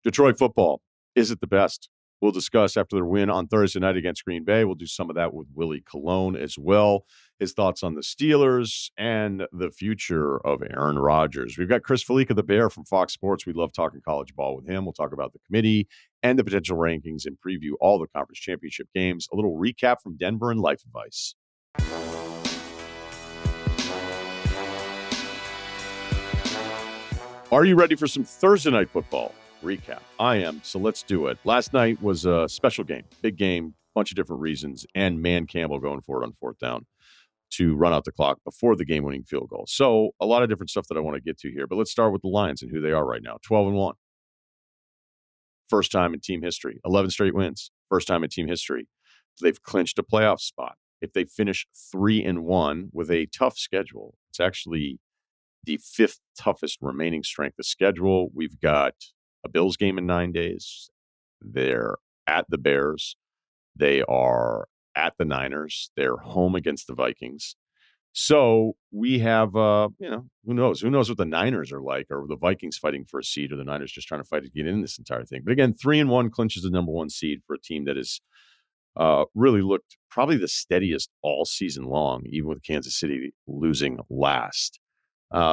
Detroit football, is it the best? We'll discuss after their win on Thursday night against Green Bay. We'll do some of that with Willie Colon as well. His thoughts on the Steelers and the future of Aaron Rodgers. We've got Chris Fallica, the Bear from Fox Sports. We love talking college ball with him. We'll talk about the committee and the potential rankings and preview all the conference championship games. A little recap from Denver and life advice. Are you ready for some Thursday night football recap? I am, so let's do it. Last night was a special game, big game, bunch of different reasons, and Dan Campbell going for it on fourth down to run out the clock before the game-winning field goal. So a lot of different stuff that I want to get to here, but let's start with the Lions and who they are right now. 12-1. First time in team history. 11 straight wins. First time in team history. They've clinched a playoff spot. If they finish 3-1 with a tough schedule, it's actually the fifth toughest remaining strength of schedule. We've got a Bills game in 9 days. They're at the Bears. They are at the Niners. They're home against the Vikings. So we have, who knows? Who knows what the Niners are like, or the Vikings fighting for a seed, or the Niners just trying to fight to get in this entire thing. But again, 3-1 clinches the number one seed for a team that has really looked probably the steadiest all season long, even with Kansas City losing last.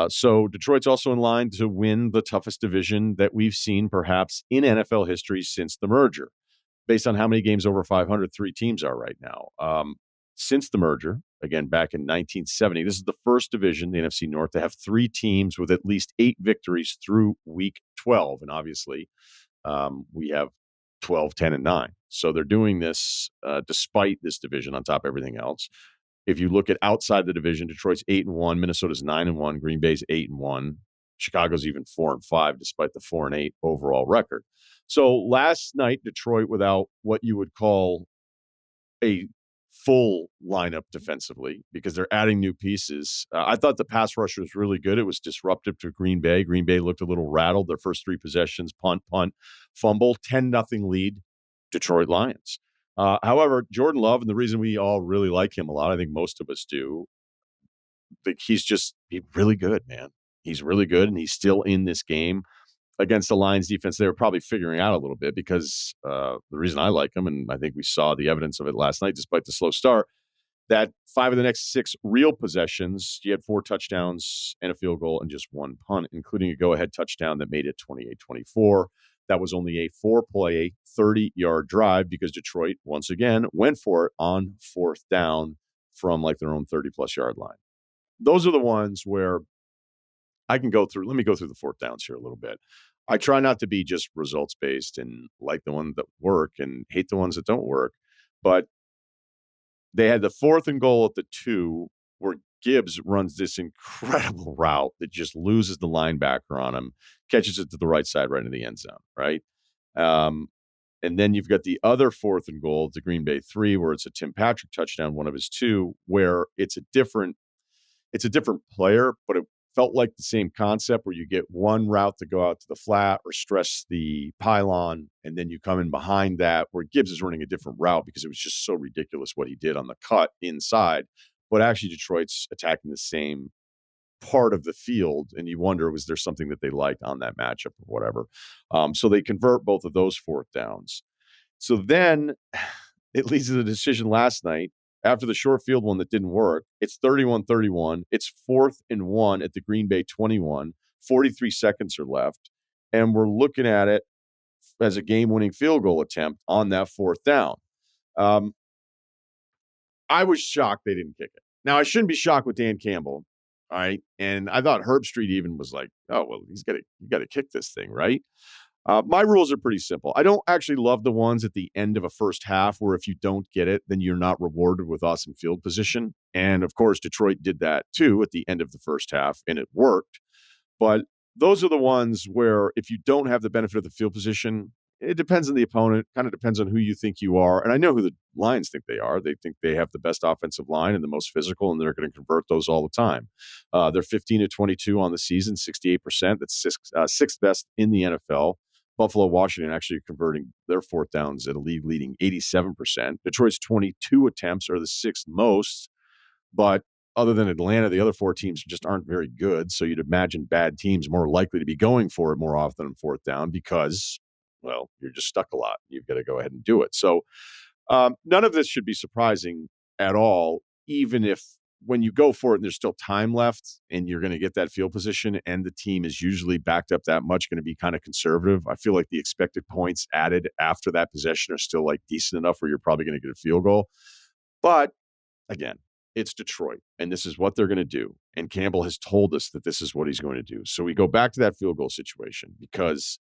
So Detroit's also in line to win the toughest division that we've seen perhaps in NFL history since the merger. Based on how many games over 500 three teams are right now. Since the merger, again, back in 1970, this is the first division, the NFC North, to have three teams with at least 8 victories through week 12. And obviously, we have 12, 10, and 9. So they're doing this despite this division on top of everything else. If you look at outside the division, Detroit's 8-1, Minnesota's 9-1, Green Bay's 8-1, Chicago's even 4-5, despite the 4-8 overall record. So last night, Detroit without what you would call a full lineup defensively, because they're adding new pieces. I thought the pass rush was really good. It was disruptive to Green Bay. Green Bay looked a little rattled. Their first 3 possessions, punt, fumble, 10-0 lead, Detroit Lions. However, Jordan Love, and the reason we all really like him a lot, I think most of us do, he's really good, man. He's really good, and he's still in this game against the Lions defense. They were probably figuring out a little bit, because the reason I like him, and I think we saw the evidence of it last night, despite the slow start, that 5 of the next 6 real possessions, he had 4 touchdowns and a field goal and just 1 punt, including a go-ahead touchdown that made it 28-24. That was only a 4-play, 30-yard drive, because Detroit, once again, went for it on fourth down from like their own 30-plus yard line. Those are the ones where I can go through. Let me go through the fourth downs here a little bit. I try not to be just results-based and like the ones that work and hate the ones that don't work. But they had the 4th and goal at the 2, where Gibbs runs this incredible route that just loses the linebacker on him, catches it to the right side, right into the end zone, right? And then you've got the other 4th and goal, the Green Bay 3, where it's a Tim Patrick touchdown, one of his 2, where it's a different player, but it felt like the same concept, where you get one route to go out to the flat or stress the pylon, and then you come in behind that, where Gibbs is running a different route because it was just so ridiculous what he did on the cut inside. But actually, Detroit's attacking the same part of the field, and you wonder, was there something that they liked on that matchup or whatever? So they convert both of those 4th downs. So then it leads to the decision last night. After the short field one that didn't work, it's 31-31. It's 4th and 1 at the Green Bay 21. 43 seconds are left. And we're looking at it as a game-winning field goal attempt on that 4th down. I was shocked they didn't kick it. Now, I shouldn't be shocked with Dan Campbell, all right? And I thought Herb Street even was like, oh, well, you got to kick this thing, right? My rules are pretty simple. I don't actually love the ones at the end of a first half where if you don't get it, then you're not rewarded with awesome field position. And, of course, Detroit did that, too, at the end of the first half, and it worked. But those are the ones where if you don't have the benefit of the field position, it depends on the opponent, kind of depends on who you think you are. And I know who the Lions think they are. They think they have the best offensive line and the most physical, and they're going to convert those all the time. They're 15-22 on the season, 68%. That's sixth best in the NFL. Buffalo, Washington actually converting their 4th downs at a league-leading 87%. Detroit's 22 attempts are the 6th most, but other than Atlanta, the other 4 teams just aren't very good. So you'd imagine bad teams more likely to be going for it more often on 4th down, because well, you're just stuck a lot. You've got to go ahead and do it. So none of this should be surprising at all, even if when you go for it and there's still time left and you're going to get that field position and the team is usually backed up that much, going to be kind of conservative. I feel like the expected points added after that possession are still like decent enough where you're probably going to get a field goal. But again, it's Detroit, and this is what they're going to do. And Campbell has told us that this is what he's going to do. So we go back to that field goal situation because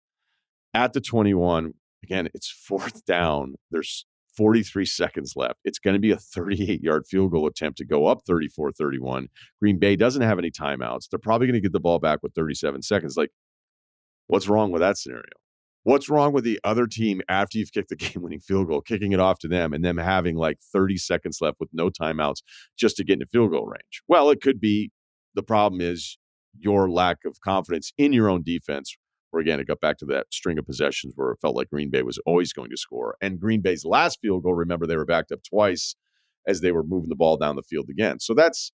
at the 21, again, it's fourth down. There's 43 seconds left. It's going to be a 38-yard field goal attempt to go up 34-31. Green Bay doesn't have any timeouts. They're probably going to get the ball back with 37 seconds. Like, what's wrong with that scenario? What's wrong with the other team after you've kicked the game-winning field goal, kicking it off to them, and them having like 30 seconds left with no timeouts just to get into field goal range? Well, it could be the problem is your lack of confidence in your own defense, where, again, it got back to that string of possessions where it felt like Green Bay was always going to score. And Green Bay's last field goal, remember, they were backed up twice as they were moving the ball down the field again. So that's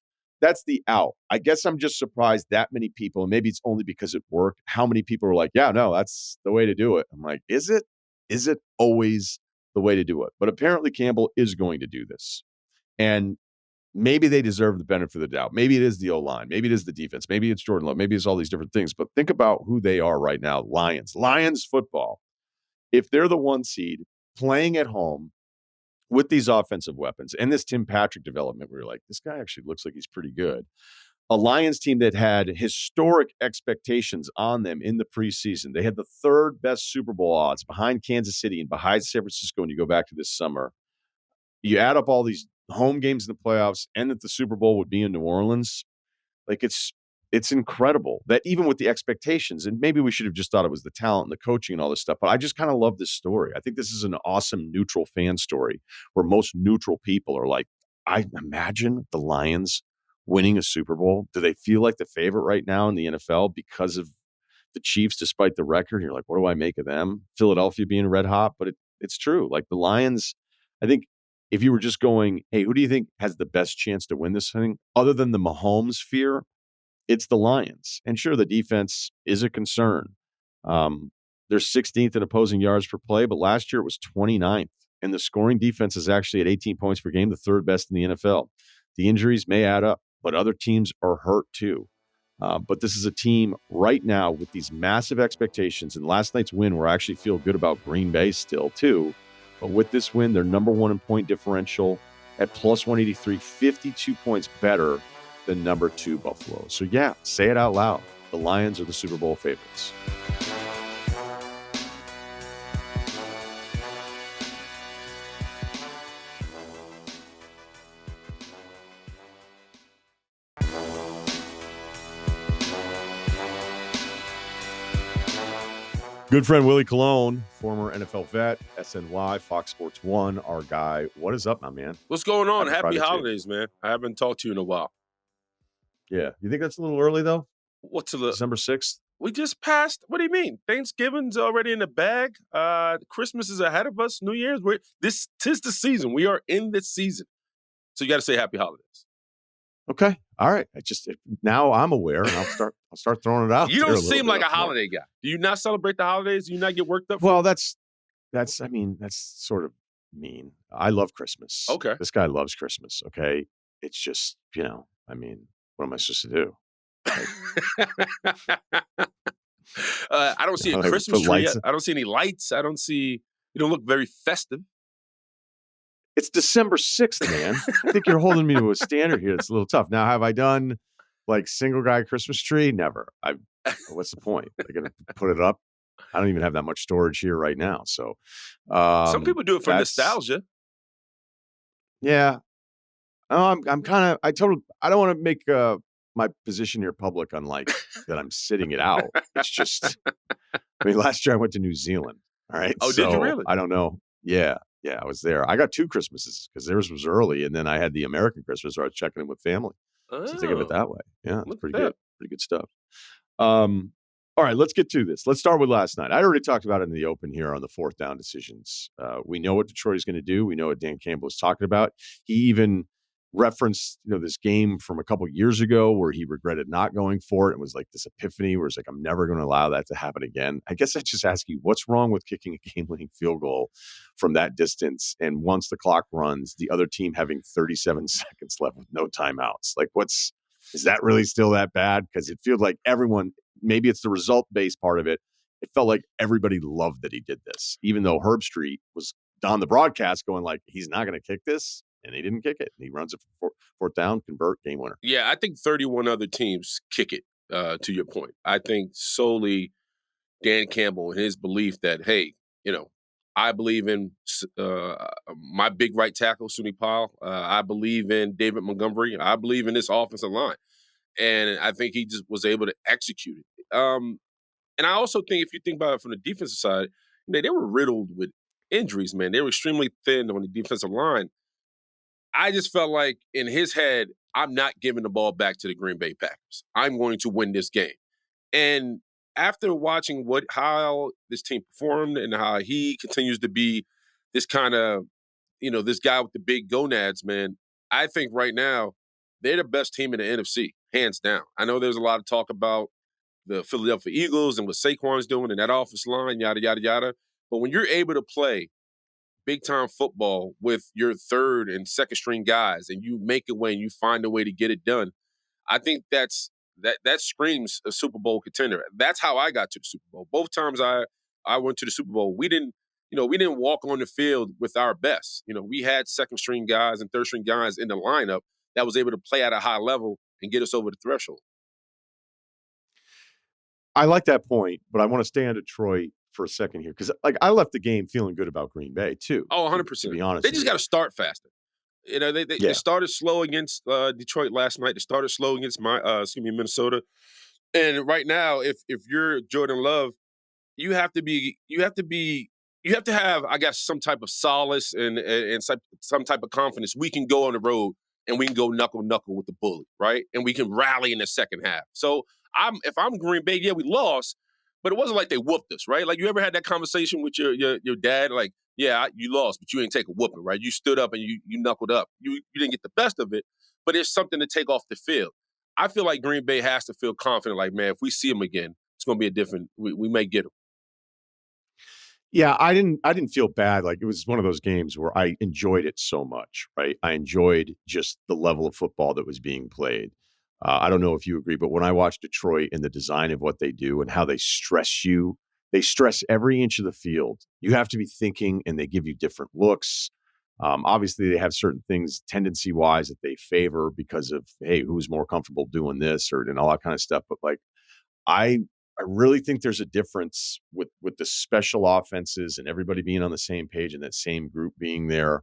the out. I guess I'm just surprised that many people, and maybe it's only because it worked, how many people are like, yeah, no, that's the way to do it. I'm like, is it? Is it always the way to do it? But apparently Campbell is going to do this. And maybe they deserve the benefit of the doubt. Maybe it is the O-line. Maybe it is the defense. Maybe it's Jordan Love. Maybe it's all these different things. But think about who they are right now. Lions football. If they're the 1 seed playing at home with these offensive weapons and this Tim Patrick development, where you're like, this guy actually looks like he's pretty good. A Lions team that had historic expectations on them in the preseason. They had the 3rd best Super Bowl odds behind Kansas City and behind San Francisco when you go back to this summer. You add up all these home games in the playoffs and that the Super Bowl would be in New Orleans. Like, it's incredible that even with the expectations, and maybe we should have just thought it was the talent and the coaching and all this stuff, but I just kind of love this story. I think this is an awesome neutral fan story where most neutral people are like, I imagine the Lions winning a Super Bowl. Do they feel like the favorite right now in the NFL because of the Chiefs, despite the record? You're like, what do I make of them? Philadelphia being red hot, but it's true. Like the Lions, I think if you were just going, hey, who do you think has the best chance to win this thing? Other than the Mahomes fear, it's the Lions. And sure, the defense is a concern. They're 16th in opposing yards per play, but last year it was 29th. And the scoring defense is actually at 18 points per game, the 3rd best in the NFL. The injuries may add up, but other teams are hurt too. But this is a team right now with these massive expectations. And last night's win, where I actually feel good about Green Bay still too. But with this win, they're number 1 in point differential at plus 183, 52 points better than number 2 Buffalo. So yeah, say it out loud. The Lions are the Super Bowl favorites. Good friend Willie Colon, former NFL vet, SNY, Fox Sports 1, our guy. What is up, my man? What's going on? Happy holidays, man. I haven't talked to you in a while. Yeah. You think that's a little early, though? What's December 6th? We just passed. What do you mean? Thanksgiving's already in the bag. Christmas is ahead of us. New Year's. Tis the season. We are in this season. So you got to say happy holidays. Okay. All right. Now I'm aware, and I'll start throwing it out. You don't seem like a holiday guy. Do you not celebrate the holidays? Do you not get worked up? Well, that's sort of mean. I love Christmas. Okay. This guy loves Christmas. Okay. It's just, what am I supposed to do? I don't see a Christmas tree. I don't see any lights. You don't look very festive. It's December 6th, man. I think you're holding me to a standard here. It's a little tough. Now, have I done like single guy Christmas tree? Never. What's the point? I got to put it up. I don't even have that much storage here right now. So some people do it for nostalgia. Yeah. I'm kind of, I don't want to make my position here public on like that I'm sitting it out. It's just, last year I went to New Zealand. All right. Oh, did you really? I don't know. Yeah. Yeah, I was there. I got 2 Christmases because theirs was early, and then I had the American Christmas where I was checking in with family. So think of it that way. Yeah, it's pretty good. Pretty good stuff. All right, let's get to this. Let's start with last night. I already talked about it in the open here on the 4th down decisions. We know what Detroit is going to do. We know what Dan Campbell is talking about. He even referenced, this game from a couple years ago where he regretted not going for it. It was like this epiphany where it's like, I'm never going to allow that to happen again. I guess I just ask you, what's wrong with kicking a game-winning field goal from that distance? And once the clock runs, the other team having 37 seconds left with no timeouts. Like, is that really still that bad? Because it feels like everyone, maybe it's the result-based part of it. It felt like everybody loved that he did this, even though Herb Street was on the broadcast going like, he's not going to kick this. And he didn't kick it. He runs it for fourth down, convert, game winner. Yeah, I think 31 other teams kick it, to your point. I think solely Dan Campbell and his belief that, hey, I believe in my big right tackle, Sunni Powell. I believe in David Montgomery. I believe in this offensive line. And I think he just was able to execute it. And I also think if you think about it from the defensive side, they were riddled with injuries, man. They were extremely thin on the defensive line. I just felt like in his head, I'm not giving the ball back to the Green Bay Packers. I'm going to win this game. And after watching how this team performed and how he continues to be this kind of, this guy with the big gonads, man, I think right now they're the best team in the NFC, hands down. I know there's a lot of talk about the Philadelphia Eagles and what Saquon's doing and that offensive line, yada, yada, yada. But when you're able to play big-time football with your third and second string guys and you make a way and you find a way to get it done, I think that screams a Super Bowl contender. That's how I got to the Super Bowl. Both times I went to the Super Bowl, we didn't walk on the field with our best. We had second string guys and third string guys in the lineup that was able to play at a high level and get us over the threshold. I like that point, but I want to stay on Detroit for a second here because I left the game feeling good about Green Bay too. Oh, 100%. To be honest, they just got to start faster. They started slow against Detroit last night. They started slow against Minnesota. And right now, if you're Jordan Love, you have to have, I guess, some type of solace and some type of confidence. We can go on the road and we can go knuckle with the bully, right? And we can rally in the second half. So if I'm Green Bay, yeah, we lost, but it wasn't like they whooped us, right? Like, you ever had that conversation with your dad? Like, yeah, you lost, but you ain't take a whooping, right? You stood up and you knuckled up. You didn't get the best of it, but it's something to take off the field. I feel like Green Bay has to feel confident, like, man, if we see him again, it's going to be we may get him. Yeah, I didn't feel bad. Like, it was one of those games where I enjoyed it so much, right? I enjoyed just the level of football that was being played. I don't know if you agree, but when I watch Detroit and the design of what they do and how they stress every inch of the field. You have to be thinking, and they give you different looks. Obviously, they have certain things tendency-wise that they favor because of, hey, who's more comfortable doing this and all that kind of stuff. But like, I really think there's a difference with the special offenses and everybody being on the same page and that same group being there,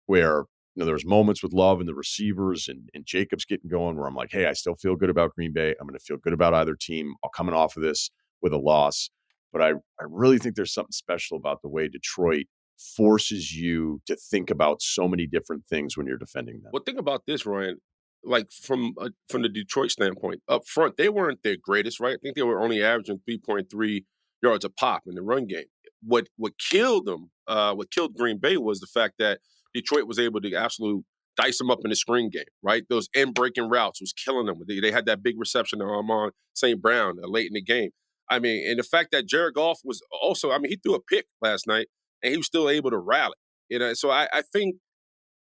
where there was moments with Love and the receivers and Jacobs getting going where I'm like, hey, I still feel good about Green Bay. I'm going to feel good about either team. I'm coming off of this with a loss. But I really think there's something special about the way Detroit forces you to think about so many different things when you're defending them. Well, think about this, Ryan. Like, from the Detroit standpoint, up front, they weren't their greatest, right? I think they were only averaging 3.3 yards a pop in the run game. What killed them, what killed Green Bay was the fact that Detroit was able to absolutely dice them up in the screen game, right? Those end-breaking routes was killing them. They had that big reception to Amon St. Brown late in the game. I mean, and the fact that Jared Goff was also, he threw a pick last night, and he was still able to rally. So I think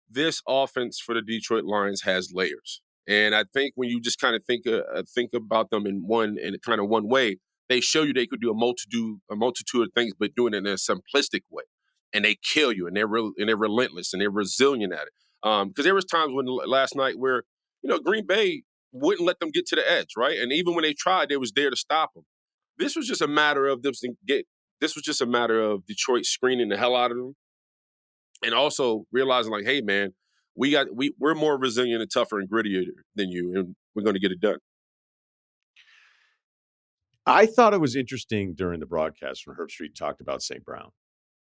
this offense for the Detroit Lions has layers. And I think when you just kind of think about them in kind of one way, they show you they could do a multitude of things, but doing it in a simplistic way. And they kill you, and they're relentless, and they're resilient at it. Because there was times last night where, Green Bay wouldn't let them get to the edge, right? And even when they tried, they was there to stop them. This was just a matter of Detroit screening the hell out of them, and also realizing, like, hey, man, we're more resilient and tougher and grittier than you, and we're going to get it done. I thought it was interesting during the broadcast when Herb Street talked about St. Brown.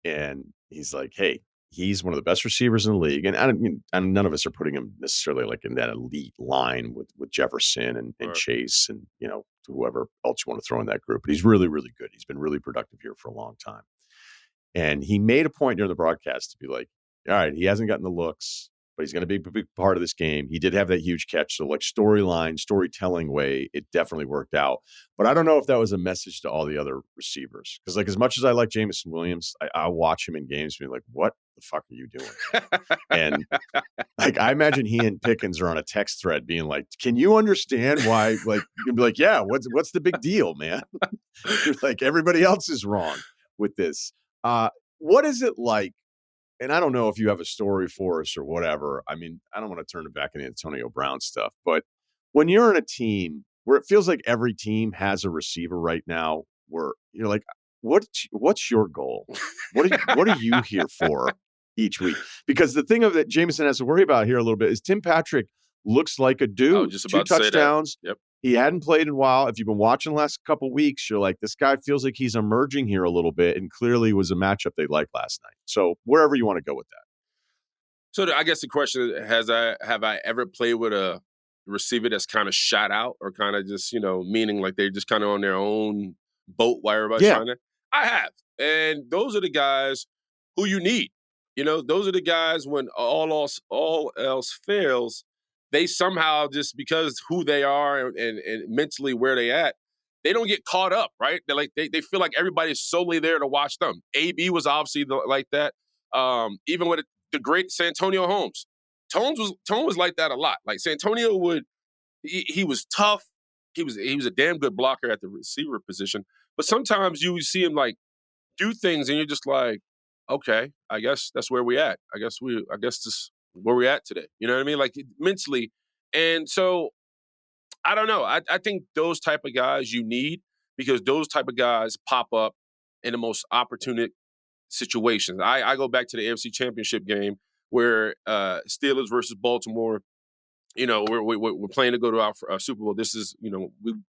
And he's like, hey, he's one of the best receivers in the league. And none of us are putting him necessarily like in that elite line with Jefferson and Right. Chase and, whoever else you want to throw in that group. But he's really, really good. He's been really productive here for a long time. And he made a point during the broadcast to be like, all right, he hasn't gotten the looks. but he's going to be a big part of this game. He did have that huge catch. So, like, storytelling way, it definitely worked out. But I don't know if that was a message to all the other receivers. Because, like, as much as I like Jameson Williams, I watch him in games and be like, what the fuck are you doing? And, like, I imagine he and Pickens are on a text thread being like, can you understand why? Like, you'd be like, yeah, what's the big deal, man? You're like, everybody else is wrong with this. What is it like? And I don't know if you have a story for us or whatever. I mean, I don't want to turn it back into Antonio Brown stuff, but when you're in a team where it feels like every team has a receiver right now, where you're like, what's your goal? What are you here for each week? Because the thing that Jameson has to worry about here a little bit is Tim Patrick looks like a dude. I was just about 2 touchdowns. Yep. He hadn't played in a while. If you've been watching the last couple of weeks, you're like, this guy feels like he's emerging here a little bit, and clearly was a matchup they liked last night. So wherever you want to go with that. So I guess the question is, have I ever played with a receiver that's kind of shot out, or kind of just, meaning like they're just kind of on their own boat while everybody's trying to? I have. And those are the guys who you need. Those are the guys when all else fails, they somehow, just because who they are and mentally where they at, they don't get caught up, right? They're like, they feel like everybody's solely there to watch them. AB was obviously like that. Even with the great Santonio Holmes. Tone was like that a lot. Like, Santonio he was tough. He was a damn good blocker at the receiver position. But sometimes you see him like do things and you're just like, okay, I guess that's where we at. I guess this is where we at today. You know what I mean? Like, mentally. And so I don't know. I think those type of guys you need, because those type of guys pop up in the most opportune situations. I go back to the AFC Championship game where Steelers versus Baltimore. We're playing to go to our Super Bowl. This is,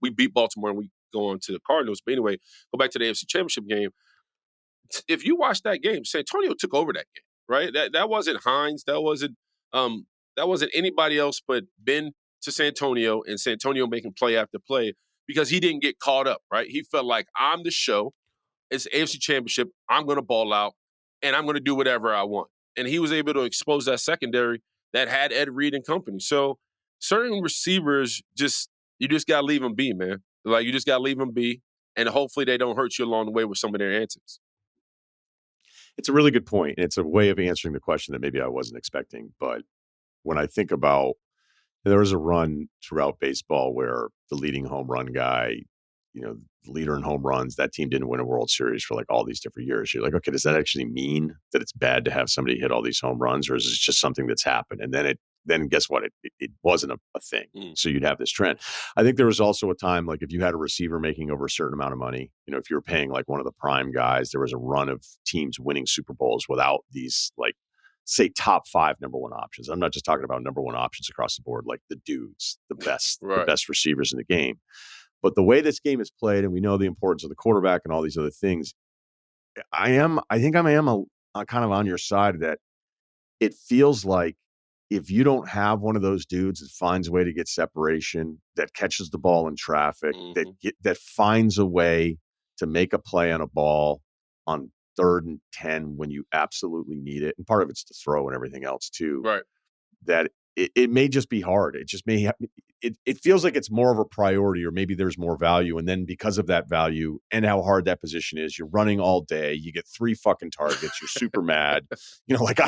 we beat Baltimore and we go on to the Cardinals. But anyway, go back to the AFC Championship game. If you watch that game, Santonio took over that game, right? That wasn't Hines. That wasn't anybody else but Ben to Santonio, and Santonio making play after play, because he didn't get caught up, right? He felt like, I'm the show. It's AFC Championship. I'm going to ball out, and I'm going to do whatever I want. And he was able to expose that secondary that had Ed Reed and company. So certain receivers, you just got to leave them be, man. Like, you just got to leave them be, and hopefully they don't hurt you along the way with some of their antics. It's a really good point. It's a way of answering the question that maybe I wasn't expecting. But when I think about, there was a run throughout baseball where the leading home run guy, the leader in home runs, that team didn't win a World Series for like all these different years. You're like, okay, does that actually mean that it's bad to have somebody hit all these home runs, or is it just something that's happened? And then guess what? It wasn't a thing. So you'd have this trend. I think there was also a time, like, if you had a receiver making over a certain amount of money, if you were paying like one of the prime guys, there was a run of teams winning Super Bowls without these, like, say, top 5 number one options. I'm not just talking about number one options across the board, like the dudes, the best, right, the best receivers in the game. But the way this game is played, and we know the importance of the quarterback and all these other things, I think I am kind of on your side that it feels like, if you don't have one of those dudes that finds a way to get separation, that catches the ball in traffic, that finds a way to make a play on a ball on 3rd and 10 when you absolutely need it, and part of it's the throw and everything else too, right, that it may just be hard. It just may it feels like it's more of a priority, or maybe there's more value. And then because of that value and how hard that position is, you're running all day, you get 3 fucking targets, you're super mad. Like,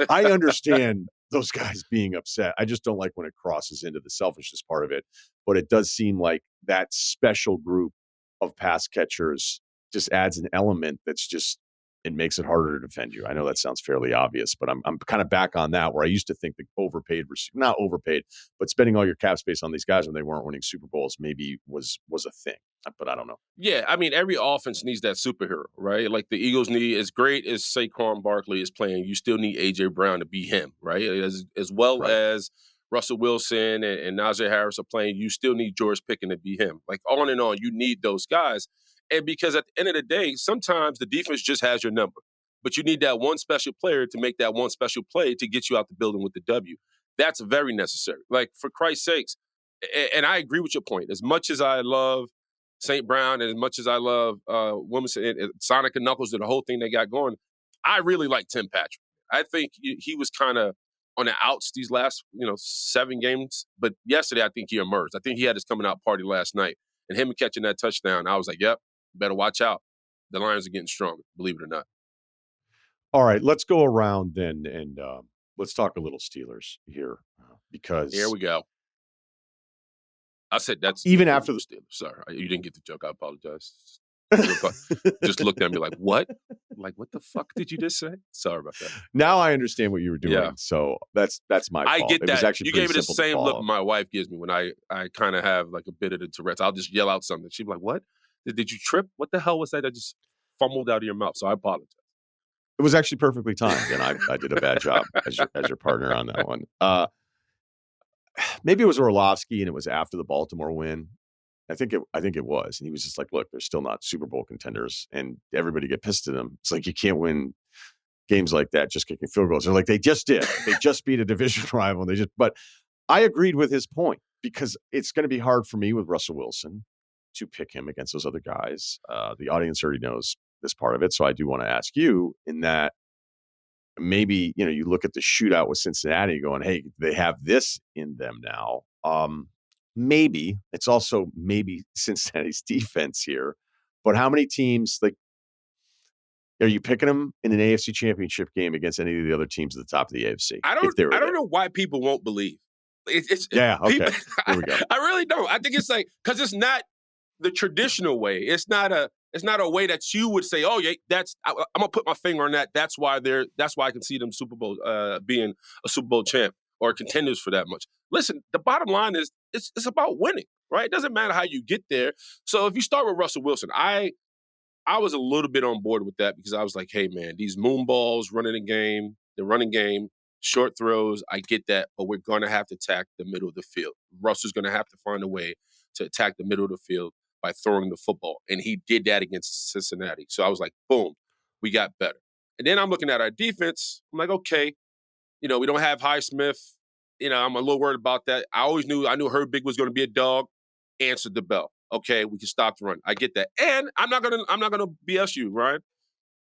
I understand those guys being upset. I just don't like when it crosses into the selfishness part of it. But it does seem like that special group of pass catchers just adds an element that's just, it makes it harder to defend you. I know that sounds fairly obvious, but I'm kind of back on that, where I used to think the not overpaid, but spending all your cap space on these guys when they weren't winning Super Bowls maybe was a thing. But I don't know. Yeah, I mean, every offense needs that superhero, right? Like, the Eagles need, as great as Saquon Barkley is playing, you still need A.J. Brown to be him, right? As well, right, as Russell Wilson and Najee Harris are playing, you still need George Pickens to be him. Like, on and on, you need those guys. And because at the end of the day, sometimes the defense just has your number. But you need that one special player to make that one special play to get you out the building with the W. That's very necessary. Like, for Christ's sakes, and I agree with your point. As much as I love St. Brown, and as much as I love Williamson and Sonic and Knuckles and the whole thing they got going, I really like Tim Patrick. I think he was kind of on the outs these last, 7 games. But yesterday, I think he emerged. I think he had his coming out party last night. And him catching that touchdown, I was like, yep, better watch out. The Lions are getting stronger, believe it or not. All right, let's go around then and let's talk a little Steelers here because here we go. I said that's even after the Steelers. Sorry, you didn't get the joke. I apologize. Just looked at me like, what? Like, what the fuck did you just say? Sorry about that. Now I understand what you were doing. Yeah. So that's my fault. I get that. It was actually you gave me the same look my wife gives me when I kind of have like a bit of the Tourette's. I'll just yell out something. She'd be like, what? Did you trip? What the hell was that? I just fumbled out of your mouth. So I apologize. It was actually perfectly timed, and I did a bad job as your partner on that one. Maybe it was Orlovsky, and it was after the Baltimore win. I think it was, and he was just like, "Look, they're still not Super Bowl contenders," and everybody get pissed at him. It's like you can't win games like that just kicking field goals. They're like, they just did. They just beat a division rival. But I agreed with his point because it's going to be hard for me with Russell Wilson to pick him against those other guys. The audience already knows this part of it, so I do want to ask you in that maybe you look at the shootout with Cincinnati, going, "Hey, they have this in them now." Maybe it's also maybe Cincinnati's defense here, but how many teams are you picking them in an AFC Championship game against any of the other teams at the top of the AFC? I don't know why people won't believe. Okay. Here we go. I really don't. I think it's like because it's not the traditional way. It's not a way that you would say, "Oh yeah, I'm gonna put my finger on that." That's why I can see them Super Bowl being a Super Bowl champ or contenders for that much. Listen, the bottom line is it's about winning, right? It doesn't matter how you get there. So if you start with Russell Wilson, I was a little bit on board with that because I was like, hey man, these moon balls running the running game, short throws, I get that, but we're gonna have to attack the middle of the field. Russell's gonna have to find a way to attack the middle of the field by throwing the football. And he did that against Cincinnati. So I was like, boom, we got better. And then I'm looking at our defense. I'm like, okay, we don't have Highsmith. I'm a little worried about that. I knew Herbig was going to be a dog. Answered the bell. Okay, we can stop the run. I get that. And I'm not gonna BS you, Ryan.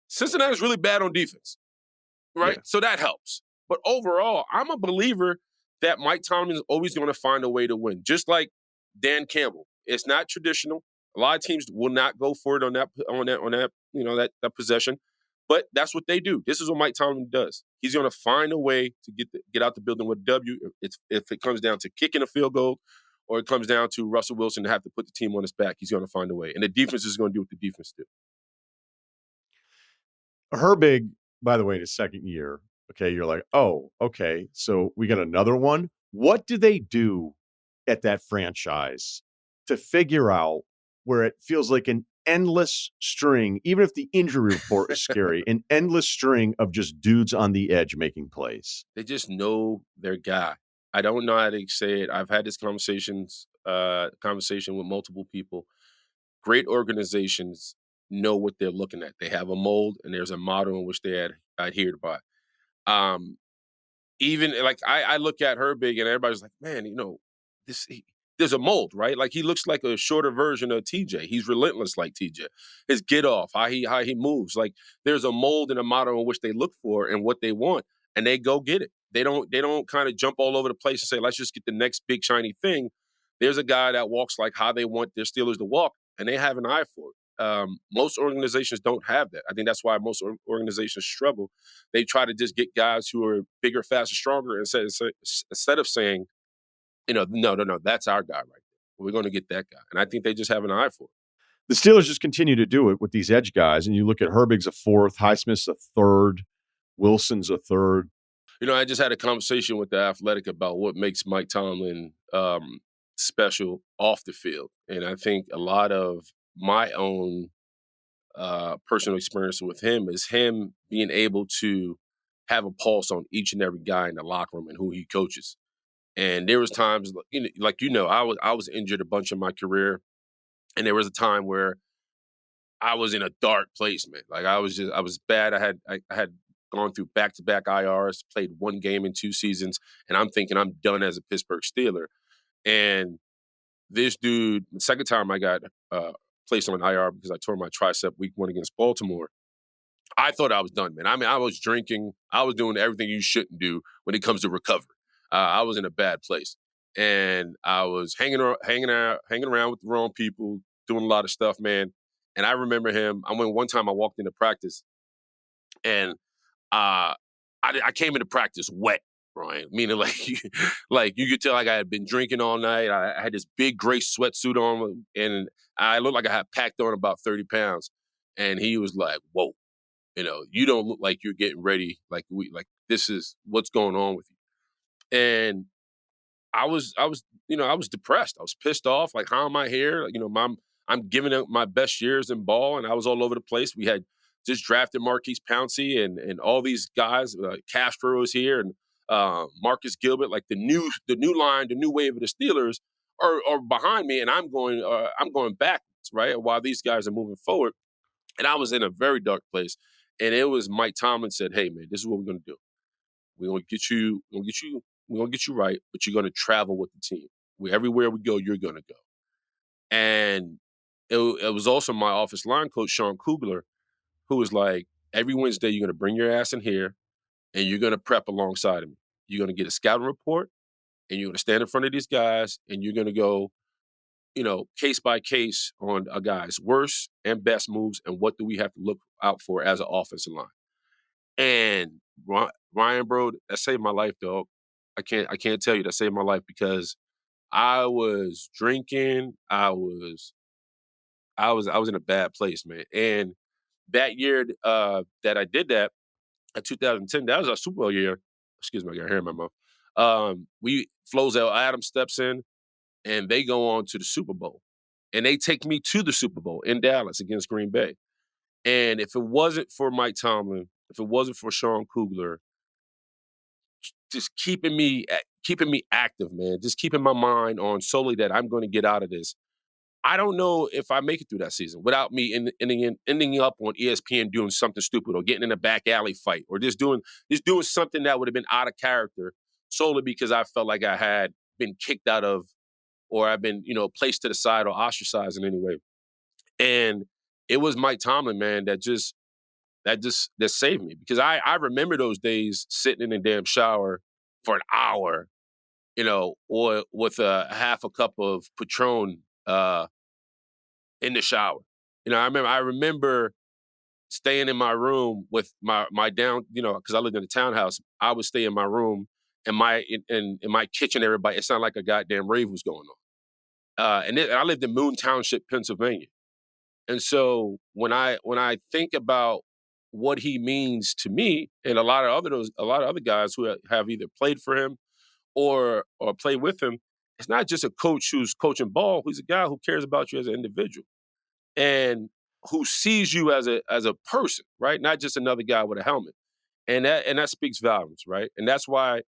Cincinnati's really bad on defense. Right? Yeah. So that helps. But overall, I'm a believer that Mike Tomlin is always going to find a way to win. Just like Dan Campbell. It's not traditional. A lot of teams will not go for it on that that possession. But that's what they do. This is what Mike Tomlin does. He's going to find a way to get out the building with a W. If it comes down to kicking a field goal or it comes down to Russell Wilson to have to put the team on his back, he's going to find a way. And the defense is going to do what the defense do. Herbig, by the way, in his second year, okay, you're like, oh, okay, so we got another one. What do they do at that franchise to figure out where it feels like an endless string, even if the injury report is scary, an endless string of just dudes on the edge making plays? They just know their guy. I don't know how to say it. I've had this conversation with multiple people. Great organizations know what they're looking at. They have a mold and there's a model in which they adhered by. Even like I look at Herbig and everybody's like, man, there's a mold, right? Like he looks like a shorter version of TJ. He's relentless like TJ. His get off, how he moves. Like there's a mold and a model in which they look for and what they want, and they go get it. They don't kind of jump all over the place and say, let's just get the next big shiny thing. There's a guy that walks like how they want their Steelers to walk, and they have an eye for it. Most organizations don't have that. I think that's why most organizations struggle. They try to just get guys who are bigger, faster, stronger, instead of saying, no, that's our guy right there. We're going to get that guy. And I think they just have an eye for it. The Steelers just continue to do it with these edge guys. And you look at Herbig's a fourth, Highsmith's a third, Wilson's a third. I just had a conversation with the Athletic about what makes Mike Tomlin special off the field. And I think a lot of my own personal experience with him is him being able to have a pulse on each and every guy in the locker room and who he coaches. And there was times, I was injured a bunch in my career, and there was a time where I was in a dark place, man. Like I was bad. I had gone through back-to-back IRs, played one game in 2 seasons, and I'm thinking I'm done as a Pittsburgh Steeler. And this dude, the second time I got placed on IR because I tore my tricep week 1 against Baltimore, I thought I was done, man. I mean, I was drinking. I was doing everything you shouldn't do when it comes to recovery. I was in a bad place, and I was hanging around with the wrong people, doing a lot of stuff, man. And I remember him. I went one time. I walked into practice, and I came into practice wet, Ryan. Meaning like, like you could tell like I had been drinking all night. I had this big gray sweatsuit on, and I looked like I had packed on about 30 pounds. And he was like, "Whoa, you don't look like you're getting ready. Like this is what's going on with you." And I was depressed. I was pissed off. Like, how am I here? Like, I'm giving it my best years in ball, and I was all over the place. We had just drafted Marquise Pouncey and all these guys. Castro is here, and Marcus Gilbert. Like the new line, the new wave of the Steelers are behind me, and I'm going backwards, right? While these guys are moving forward, and I was in a very dark place. And it was Mike Tomlin said, "Hey man, this is what we're gonna do. We're gonna get you. We're gonna get you right, but you're gonna travel with the team. Everywhere we go, you're gonna go." And it was also my office line coach, Sean Kugler, who was like, "Every Wednesday, you're gonna bring your ass in here, and you're gonna prep alongside of me. You're gonna get a scouting report, and you're gonna stand in front of these guys, and you're gonna go, case by case on a guy's worst and best moves, and what do we have to look out for as an offensive line." And Ryan, bro, that saved my life, dog. I can't tell you that saved my life because I was drinking. I was in a bad place, man. And that year that I did that, at 2010, that was our Super Bowl year. Excuse me, I got hair in my mouth. We Flozell Adams steps in, and they go on to the Super Bowl, and they take me to the Super Bowl in Dallas against Green Bay. And if it wasn't for Mike Tomlin, if it wasn't for Sean Kugler, just keeping me active, man. Just keeping my mind on solely that I'm going to get out of this. I don't know if I make it through that season without me ending up on ESPN doing something stupid or getting in a back alley fight or just doing something that would have been out of character solely because I felt like I had been kicked out of or I've been placed to the side or ostracized in any way. And it was Mike Tomlin, man, that saved me because I remember those days sitting in the damn shower for an hour, or with a half a cup of Patron in the shower. I remember staying in my room with my down, because I lived in a townhouse. I would stay in my room and in my kitchen. Everybody, it sounded like a goddamn rave was going on. And I lived in Moon Township, Pennsylvania. And so when I think about what he means to me, and a lot of other guys who have either played for him or played with him, it's not just a coach who's coaching ball. He's a guy who cares about you as an individual and who sees you as a person, right? Not just another guy with a helmet. And that speaks volumes, right? And that's why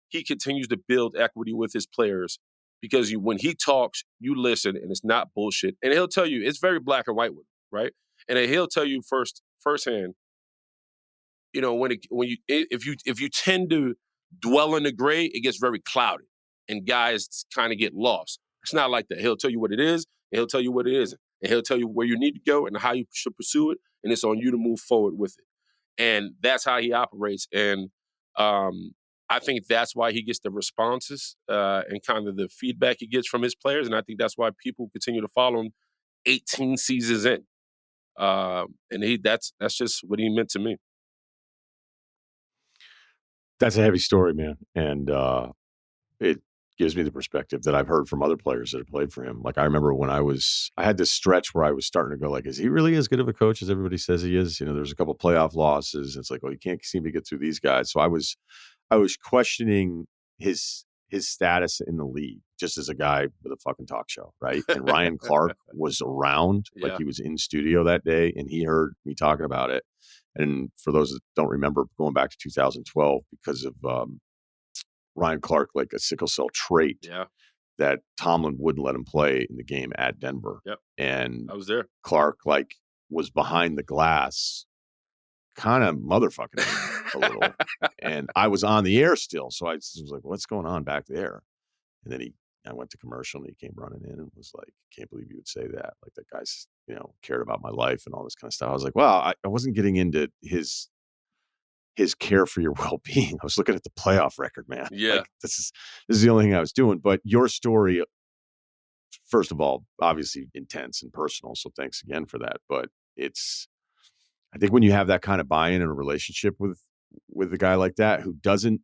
he continues to build equity with his players because when he talks, you listen, and it's not bullshit. And he'll tell you it's very black and white with him, right? And then he'll tell you firsthand, if you tend to dwell in the gray, it gets very cloudy, and guys kind of get lost. It's not like that. He'll tell you what it is, and he'll tell you what it isn't, and he'll tell you where you need to go and how you should pursue it, and it's on you to move forward with it. And that's how he operates. And I think that's why he gets the responses and kind of the feedback he gets from his players. And I think that's why people continue to follow him 18 seasons in. And that's just what he meant to me. That's a heavy story, man. And it gives me the perspective that I've heard from other players that have played for him. Like I remember when I had this stretch where I was starting to go like, is he really as good of a coach as everybody says he is? There's a couple playoff losses. It's like, well, you can't seem to get through these guys. So I was questioning his status in the league just as a guy with a fucking talk show, right? And Ryan Clark was around, like he was in studio that day, and he heard me talking about it. And for those that don't remember, going back to 2012, because of Ryan Clark, like a sickle cell trait, that Tomlin wouldn't let him play in the game at Denver. Yep. And I was there. Clark was behind the glass, kind of motherfucking him a little. And I was on the air still. So I was like, what's going on back there? And then he I went to commercial and he came running in and was like, can't believe you would say that. Like that guy's, cared about my life and all this kind of stuff. I was like, well, I wasn't getting into his care for your well-being. I was looking at the playoff record, man. Yeah. Like this is the only thing I was doing. But your story, first of all, obviously intense and personal. So thanks again for that. But I think when you have that kind of buy-in in a relationship with a guy like that who doesn't,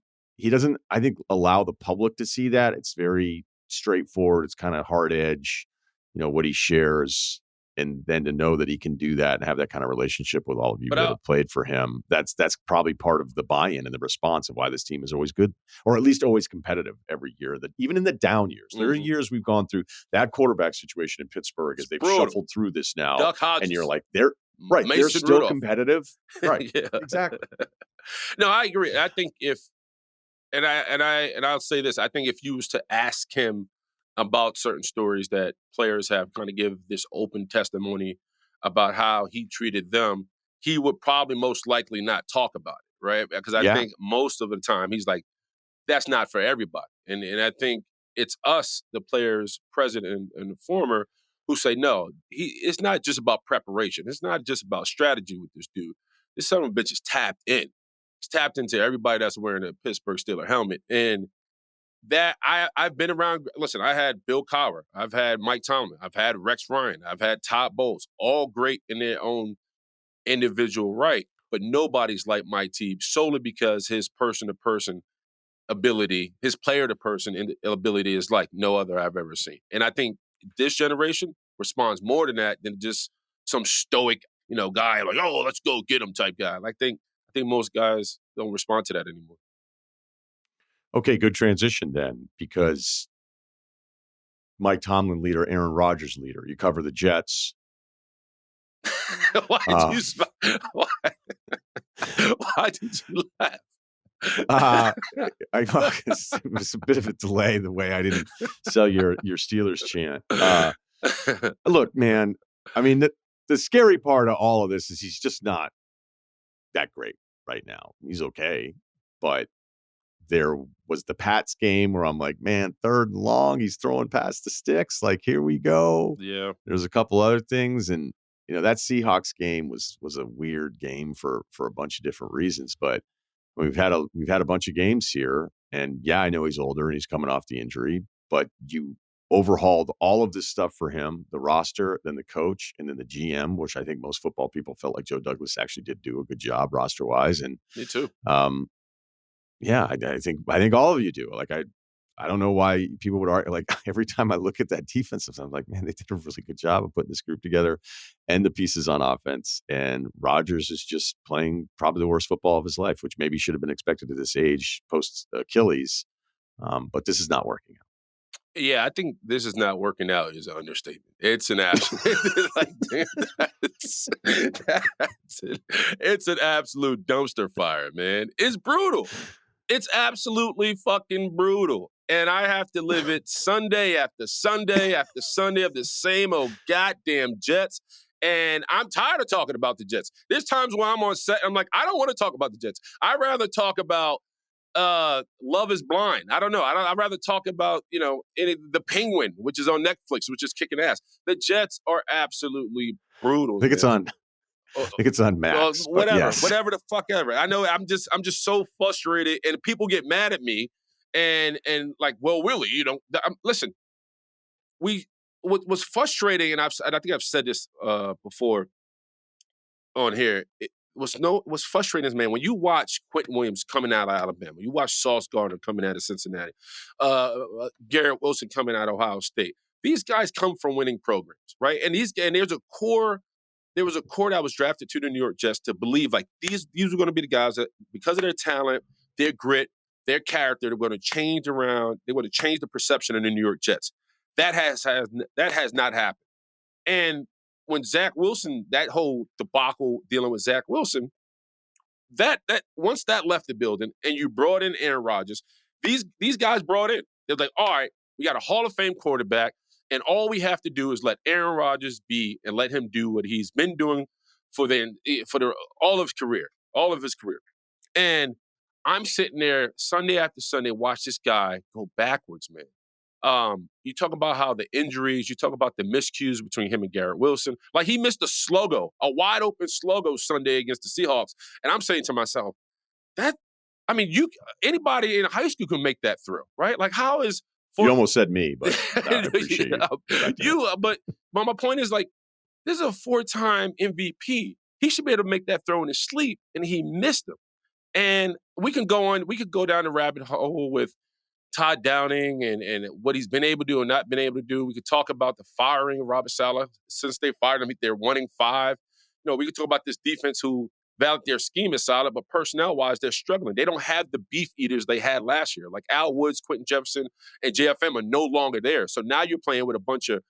I think, allow the public to see that. It's very straightforward. It's kind of hard edge, what he shares. And then to know that he can do that and have that kind of relationship with all of you that have played for him, that's probably part of the buy-in and the response of why this team is always good, or at least always competitive every year. That even in the down years, there are years we've gone through that quarterback situation in Pittsburgh as they've shuffled through this now, Duck Hodges, and you're like, they're Mason still Rudolph. competitive, right? Yeah. Exactly. No, I agree. I think I'll say this: I think if you was to ask him about certain stories that players have kind of give this open testimony about how he treated them, he would probably most likely not talk about it, right? Because I think most of the time he's like, that's not for everybody. And I think it's us, the players, president and the former, who say, no, it's not just about preparation. It's not just about strategy with this dude. This son of a bitch is tapped in. He's tapped into everybody that's wearing a Pittsburgh Steelers helmet. And that I've been around. Listen, I had Bill Cowher. I've had Mike Tomlin. I've had Rex Ryan. I've had Todd Bowles. All great in their own individual right. But nobody's like Mike Teague solely because his person-to-person ability, his player-to-person ability is like no other I've ever seen. And I think this generation responds more to that than just some stoic, guy like, oh, let's go get him type guy. I think most guys don't respond to that anymore. Okay, good transition then, because Mike Tomlin leader, Aaron Rodgers leader. You cover the Jets. Why did you laugh? I know it was a bit of a delay the way I didn't sell your Steelers chant. Look, man, I mean, the scary part of all of this is he's just not that great right now. He's okay, but there was the Pats game where I'm like, man, 3rd and long, he's throwing past the sticks. Like, here we go. Yeah. There's a couple other things. And, that Seahawks game was a weird game for a bunch of different reasons. But we've had a bunch of games here. And yeah, I know he's older and he's coming off the injury, but you overhauled all of this stuff for him, the roster, then the coach, and then the GM, which I think most football people felt like Joe Douglas actually did do a good job roster wise. And me too. Yeah, I think all of you do. Like, I don't know why people would argue. Like, every time I look at that defense, I'm like, man, they did a really good job of putting this group together and the pieces on offense. And Rodgers is just playing probably the worst football of his life, which maybe should have been expected at this age post Achilles. But this is not working out. Yeah, I think this is not working out is an understatement. It's an absolute, it's an absolute dumpster fire, man. It's brutal. It's absolutely fucking brutal. And I have to live it Sunday after Sunday after Sunday of the same old goddamn Jets. And I'm tired of talking about the Jets. There's times when I'm on set, I'm like, I don't want to talk about the Jets. I'd rather talk about Love is Blind. I don't know. I'd rather talk about, The Penguin, which is on Netflix, which is kicking ass. The Jets are absolutely brutal. I think it's on Max. Whatever the fuck ever. I know I'm just so frustrated, and people get mad at me, and like, well, Willie, listen. What's frustrating, and I think I've said this before on here. What's frustrating is, man, when you watch Quentin Williams coming out of Alabama, you watch Sauce Gardner coming out of Cincinnati, Garrett Wilson coming out of Ohio State. These guys come from winning programs, right? And there's a core. There was a core that was drafted to the New York Jets to believe like these were going to be the guys that, because of their talent, their grit, their character, they're going to change around. They're going to change the perception of the New York Jets. That has not happened. And when Zach Wilson, that whole debacle dealing with Zach Wilson, that once that left the building and you brought in Aaron Rodgers, these guys brought in. They're like, all right, we got a Hall of Fame quarterback, and all we have to do is let Aaron Rodgers be and let him do what he's been doing for all of his career. And I'm sitting there Sunday after Sunday, watch this guy go backwards, man. You talk about how the injuries, you talk about the miscues between him and Garrett Wilson. Like, he missed a wide open slogo Sunday against the Seahawks. And I'm saying to myself, anybody in high school can make that throw, right? Like, how is you almost said me, but I appreciate but my point is, like, this is a 4-time MVP. He should be able to make that throw in his sleep, and he missed him. And we could go down the rabbit hole with Todd Downing and what he's been able to do and not been able to do. We could talk about the firing of Robert Saleh. Since they fired him, they're 1-5. We could talk about this defense who valid their scheme is solid, but personnel-wise, they're struggling. They don't have the beef eaters they had last year. Like Al Woods, Quentin Jefferson, and JFM are no longer there. So now you're playing with a bunch of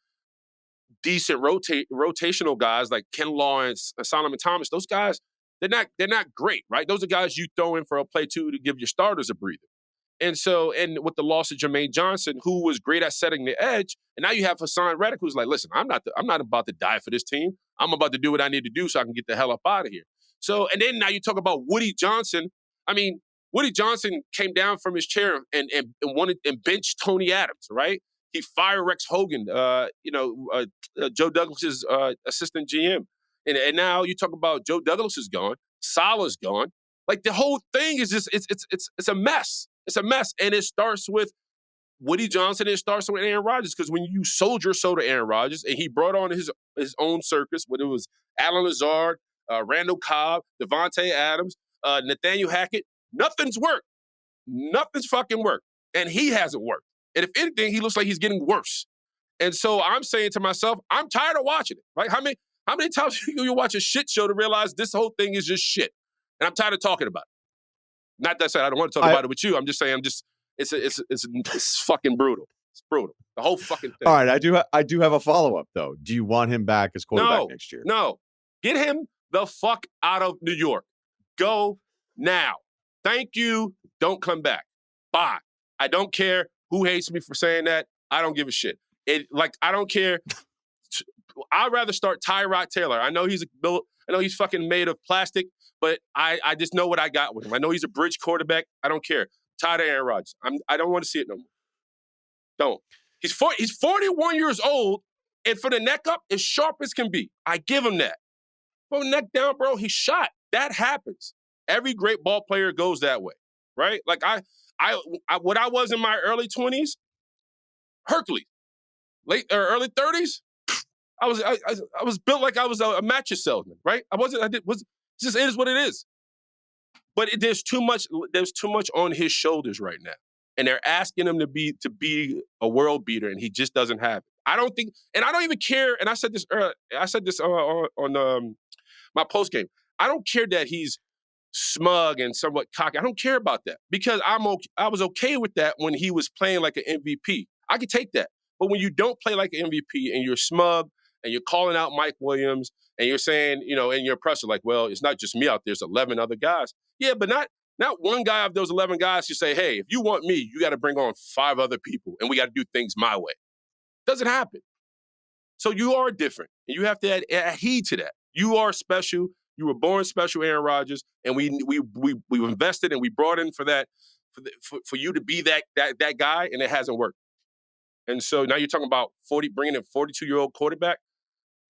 decent rotational guys like Ken Lawrence, Solomon Thomas. Those guys, they're not great, right? Those are guys you throw in for a play two to give your starters a breather. And with the loss of Jermaine Johnson, who was great at setting the edge, and now you have Hassan Reddick, who's like, listen, I'm not about to die for this team. I'm about to do what I need to do so I can get the hell up out of here. So, and then now you talk about Woody Johnson. I mean, Woody Johnson came down from his chair and benched Tony Adams, right? He fired Rex Hogan, Joe Douglas's assistant GM. And now you talk about Joe Douglas is gone, Salah's gone. Like, the whole thing is just, it's a mess. It's a mess. And it starts with Woody Johnson, and it starts with Aaron Rodgers, because when you sold your soul to Aaron Rodgers and he brought on his own circus, whether it was Alan Lazard, Randall Cobb, Devontae Adams, Nathaniel Hackett, nothing's worked. Nothing's fucking worked. And he hasn't worked. And if anything, he looks like he's getting worse. And so I'm saying to myself, I'm tired of watching it. Right? How many times you watch a shit show to realize this whole thing is just shit? And I'm tired of talking about it. Not that I said I don't want to talk about it with you. I'm just saying it's fucking brutal. It's brutal. The whole fucking thing. All right, I do have a follow-up, though. Do you want him back as quarterback next year? No. Get him the fuck out of New York. Go now. Thank you. Don't come back. Bye. I don't care who hates me for saying that. I don't give a shit. I don't care. I'd rather start Tyrod Taylor. I know he's fucking made of plastic, but I just know what I got with him. I know he's a bridge quarterback. I don't care. Tired of Aaron Rodgers. I don't want to see it no more. Don't. He's 41 years old, and for the neck up, as sharp as can be. I give him that. From the neck down, bro, he's shot. That happens. Every great ball player goes that way, right? Like what I was in my early 20s, Hercules. Early 30s, I was built like I was a mattress salesman, right? It is what it is. But there's too much on his shoulders right now. And they're asking him to be a world beater, and he just doesn't have it. I don't even care, and I said this on my post game. I don't care that he's smug and somewhat cocky. I don't care about that, because I was okay with that when he was playing like an MVP. I could take that. But when you don't play like an MVP and you're smug and you're calling out Mike Williams and you're saying, in your presser, like, well, it's not just me out there, there's 11 other guys. Yeah, but not one guy of those 11 guys. You say, hey, if you want me, you got to bring on 5 other people, and we got to do things my way. Doesn't happen. So you are different, and you have to adhere to that. You are special. You were born special, Aaron Rodgers, and we invested and we brought in for that, for you to be that guy, and it hasn't worked. And so now you're talking about bringing in a 42-year-old quarterback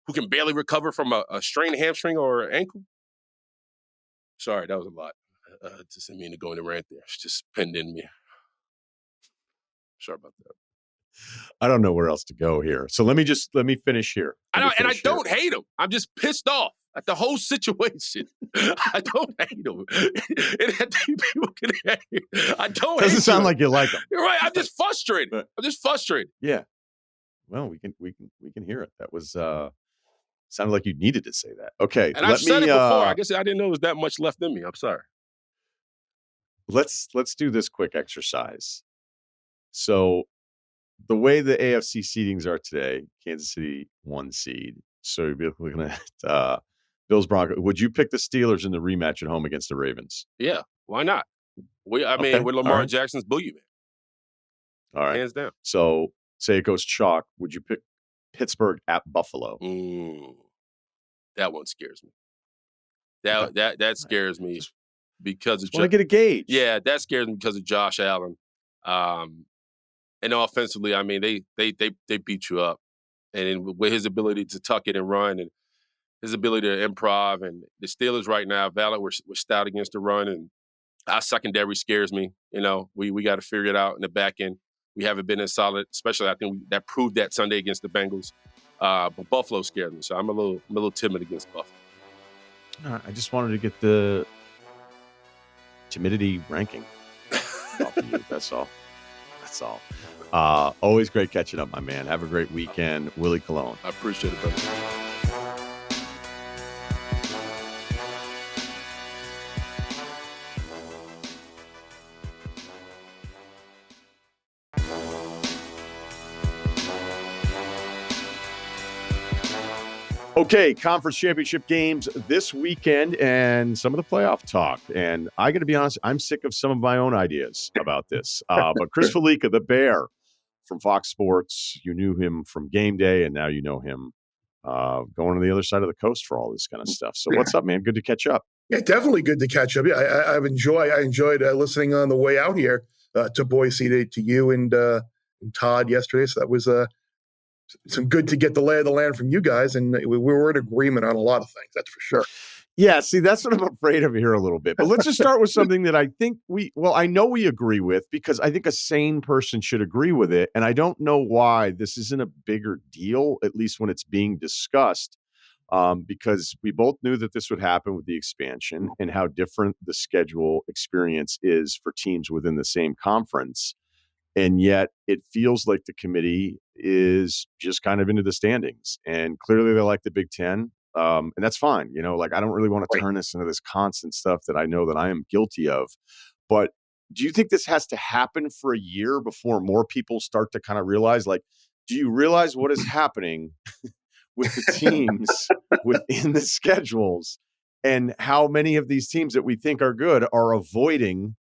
who can barely recover from a strained hamstring or ankle. Sorry, that was a lot. Just didn't mean to go in the rant there. It's just pinned in me. Sorry about that. I don't know where else to go here. So let me finish here. I don't hate him. I'm just pissed off at the whole situation. I don't hate him. People can hate. I don't. Doesn't sound like you like him. You're right. I'm just frustrated. Yeah. Well, we can hear it. That was sounded like you needed to say that. Okay. And I've said it before. I guess I didn't know there was that much left in me. I'm sorry. Let's do this quick exercise. So the way the AFC seedings are today, Kansas City 1 seed. So you'd be looking at Bills Broncos. Would you pick the Steelers in the rematch at home against the Ravens? Yeah, why not? With Lamar Jackson's boogeyman. All right. Hands down. So say it goes chalk. Would you pick Pittsburgh at Buffalo? That one scares me. That scares me because of want to get a gauge. Yeah, that scares me because of Josh Allen. And offensively, I mean, they beat you up. And with his ability to tuck it and run and his ability to improv, and the Steelers right now, Valor, we're stout against the run, and our secondary scares me. We got to figure it out in the back end. We haven't been as solid, especially I think that proved that Sunday against the Bengals. But Buffalo scared me, so I'm a little timid against Buffalo. I just wanted to get the timidity ranking off of you. That's all. Always great catching up, my man. Have a great weekend. Willie Colon. I appreciate it, brother. Okay, conference championship games this weekend and some of the playoff talk. And I got to be honest, I'm sick of some of my own ideas about this. But Chris Fallica, the Bear from Fox Sports, you knew him from Game Day, and now you know him going to the other side of the coast for all this kind of stuff. So what's up, man? Good to catch up. Yeah, definitely good to catch up. Yeah, I enjoyed listening on the way out here to Boise to you and Todd yesterday. So that was some good to get the lay of the land from you guys, and we were in agreement on a lot of things. That's for sure. Yeah, see, that's what I'm afraid of here a little bit. But let's just start with something that I think I know we agree with, because I think a sane person should agree with it. And I don't know why this isn't a bigger deal, at least when it's being discussed, because we both knew that this would happen with the expansion and how different the schedule experience is for teams within the same conference. And yet it feels like the committee is just kind of into the standings, and clearly they like the Big Ten. And that's fine. I don't really want to turn this into this constant stuff that I know that I am guilty of. But do you think this has to happen for a year before more people start to kind of realize, do you realize what is happening with the teams within the schedules, and how many of these teams that we think are good are avoiding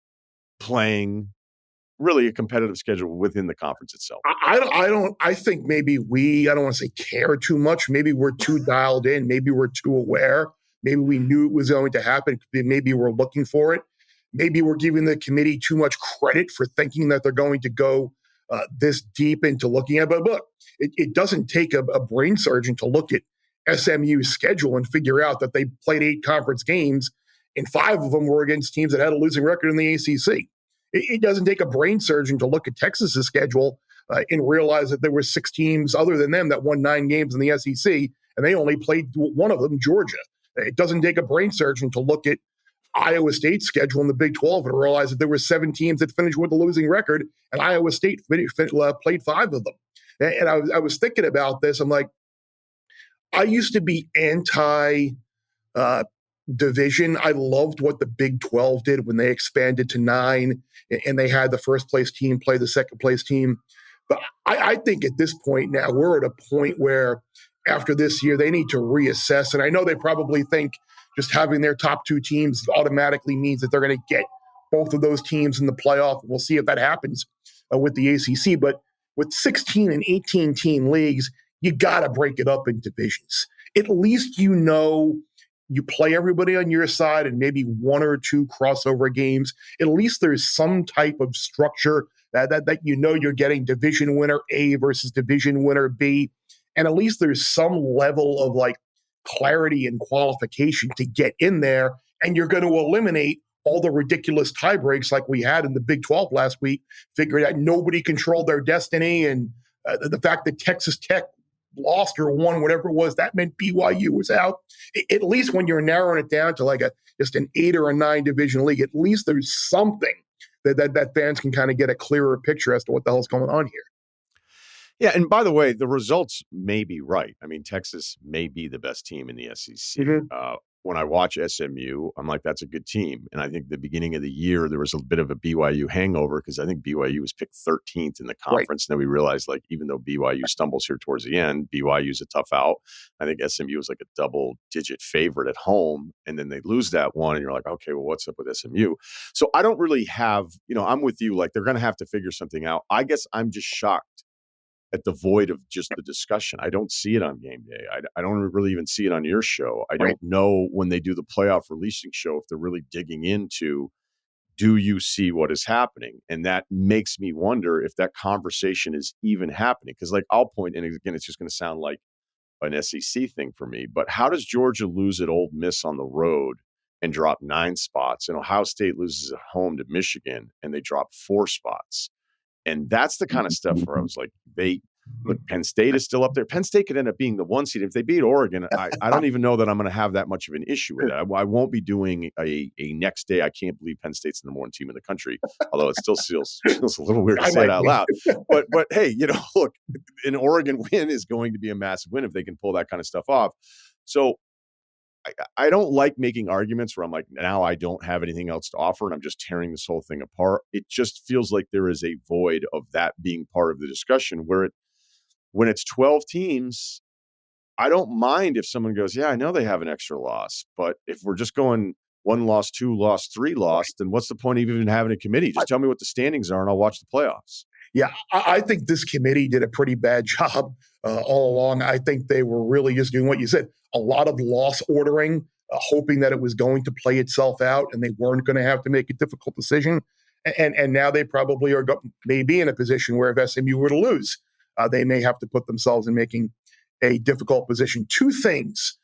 playing really a competitive schedule within the conference itself? I think maybe I don't want to say care too much. Maybe we're too dialed in. Maybe we're too aware. Maybe we knew it was going to happen. Maybe we're looking for it. Maybe we're giving the committee too much credit for thinking that they're going to go this deep into looking at it. But look, it doesn't take a brain surgeon to look at SMU's schedule and figure out that they played 8 conference games, and 5 of them were against teams that had a losing record in the ACC. It doesn't take a brain surgeon to look at Texas's schedule and realize that there were 6 teams other than them that won 9 games in the SEC, and they only played one of them, Georgia. It doesn't take a brain surgeon to look at Iowa State's schedule in the Big 12 and realize that there were 7 teams that finished with a losing record, and Iowa State played 5 of them. And I was thinking about this. I'm like, I used to be anti division. I loved what the Big 12 did when they expanded to 9 and they had the first place team play the second place team. But I think at this point now, we're at a point where after this year, they need to reassess. And I know they probably think just having their top 2 teams automatically means that they're going to get both of those teams in the playoff. We'll see if that happens with the ACC. But with 16 and 18 team leagues, you got to break it up in divisions. At least you play everybody on your side and maybe 1 or 2 crossover games. At least there's some type of structure that you're getting division winner A versus division winner B. And at least there's some level of clarity and qualification to get in there. And you're going to eliminate all the ridiculous tie breaks like we had in the Big 12 last week, figuring that nobody controlled their destiny. And the fact that Texas Tech lost or won, whatever it was, that meant BYU was out. At least when you're narrowing it down to just an 8 or a 9 division league, at least there's something that fans can kind of get a clearer picture as to what the hell's going on here. Yeah, and by the way, the results may be right. I mean, Texas may be the best team in the SEC. Mm-hmm. When I watch SMU, I'm like, that's a good team. And I think the beginning of the year, there was a bit of a BYU hangover because I think BYU was picked 13th in the conference. Right. And then we realized, even though BYU stumbles here towards the end, BYU's a tough out. I think SMU was a double-digit favorite at home. And then they lose that one. And you're like, okay, well, what's up with SMU? So I don't really have, I'm with you. They're going to have to figure something out. I guess I'm just shocked at the void of just the discussion. I don't see it on game day. I don't really even see it on your show. I don't know when they do the playoff releasing show if they're really digging into do you see what is happening? And that makes me wonder if that conversation is even happening. Because, like, I'll point, and again, it's just going to sound like an SEC thing for me, but how does Georgia lose at Ole Miss on the road and drop 9 spots, and Ohio State loses at home to Michigan and they drop 4 spots? And that's the kind of stuff where I was like, but Penn State is still up there. Penn State could end up being the 1 seed. If they beat Oregon, I don't even know that I'm going to have that much of an issue with it. I won't be doing a next day, I can't believe Penn State's the number 1 team in the country, although it still feels a little weird to say it out loud. But hey, look, an Oregon win is going to be a massive win if they can pull that kind of stuff off. So I don't like making arguments where I'm like, now I don't have anything else to offer and I'm just tearing this whole thing apart. It just feels like there is a void of that being part of the discussion when it's 12 teams. I don't mind if someone goes, yeah, I know they have an extra loss, but if we're just going 1 loss, 2 loss, 3 loss, then what's the point of even having a committee? Just tell me what the standings are and I'll watch the playoffs. Yeah, I think this committee did a pretty bad job all along. I think they were really just doing what you said, a lot of loss ordering, hoping that it was going to play itself out and they weren't going to have to make a difficult decision. And now they probably may be in a position where if SMU were to lose, they may have to put themselves in making a difficult position. 2 things,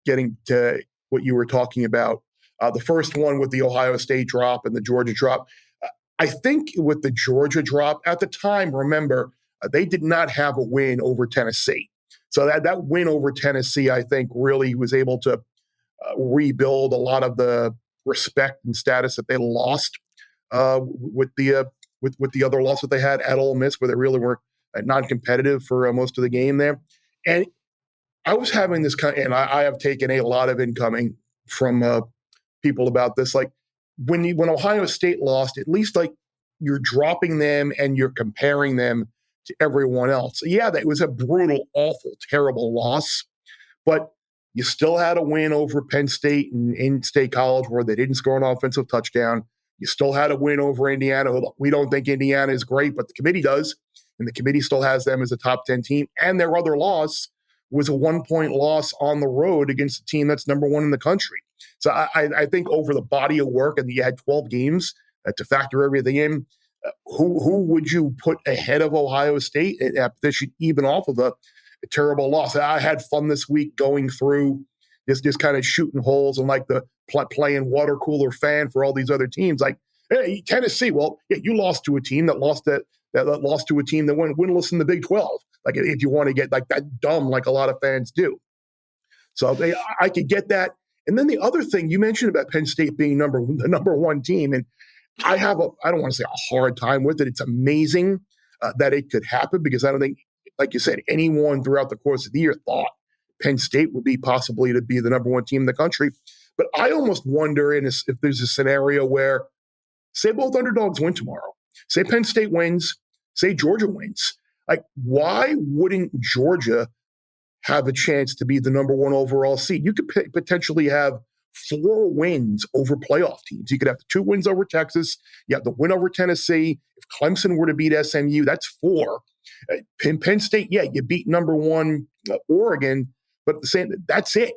getting to what you were talking about. The first one with the Ohio State drop and the Georgia drop. I think with the Georgia drop at the time, remember, they did not have a win over Tennessee. So that win over Tennessee, I think, really was able to rebuild a lot of the respect and status that they lost with the other loss that they had at Ole Miss, where they really were non-competitive for most of the game there. And I was having this and I have taken a lot of incoming from people about this, like, when Ohio State lost, at least like you're dropping them and you're comparing them to everyone else. Yeah, that was a brutal, awful, terrible loss, but you still had a win over Penn State and in-state college where they didn't score an offensive touchdown. You still had a win over Indiana. We don't think Indiana is great, but the committee does, and the committee still has them as a top 10 team. And their other loss was a 1-point loss on the road against a team that's number 1 in the country. So I think over the body of work, and you had 12 games to factor everything in, who would you put ahead of Ohio State in that position, even off of a terrible loss? I had fun this week going through just kind of shooting holes and like the playing water cooler fan for all these other teams. Like, hey, Tennessee, well, yeah, you lost to a team that lost to a team that went winless in the Big 12. Like, if you want to get like that dumb, like a lot of fans do. So I could get that. And then the other thing you mentioned about Penn State being the number 1 team, and I don't want to say a hard time with it. It's amazing that it could happen because I don't think, like you said, anyone throughout the course of the year thought Penn State would be possibly to be the number 1 team in the country. But I almost wonder if there's a scenario where, say both underdogs win tomorrow, say Penn State wins, say Georgia wins. Like, why wouldn't Georgia have a chance to be the number 1 overall seed? You could potentially have 4 wins over playoff teams. You could have the 2 wins over Texas. You have the win over Tennessee. If Clemson were to beat SMU, that's 4. Penn State, yeah, you beat number 1 Oregon, but at the same, that's it.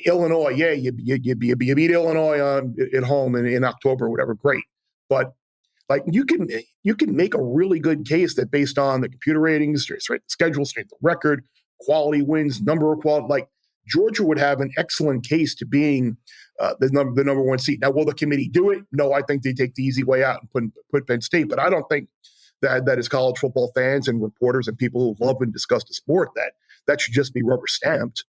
Illinois, yeah, you beat Illinois at home in October or whatever, great. But like you can make a really good case that based on the computer ratings, strength schedule, strength of record, quality wins, number of quality, like Georgia would have an excellent case to being the number 1 seed. Now, will the committee do it? No, I think they take the easy way out and put Penn State. But I don't think that as college football fans and reporters and people who love and discuss the sport, that should just be rubber stamped.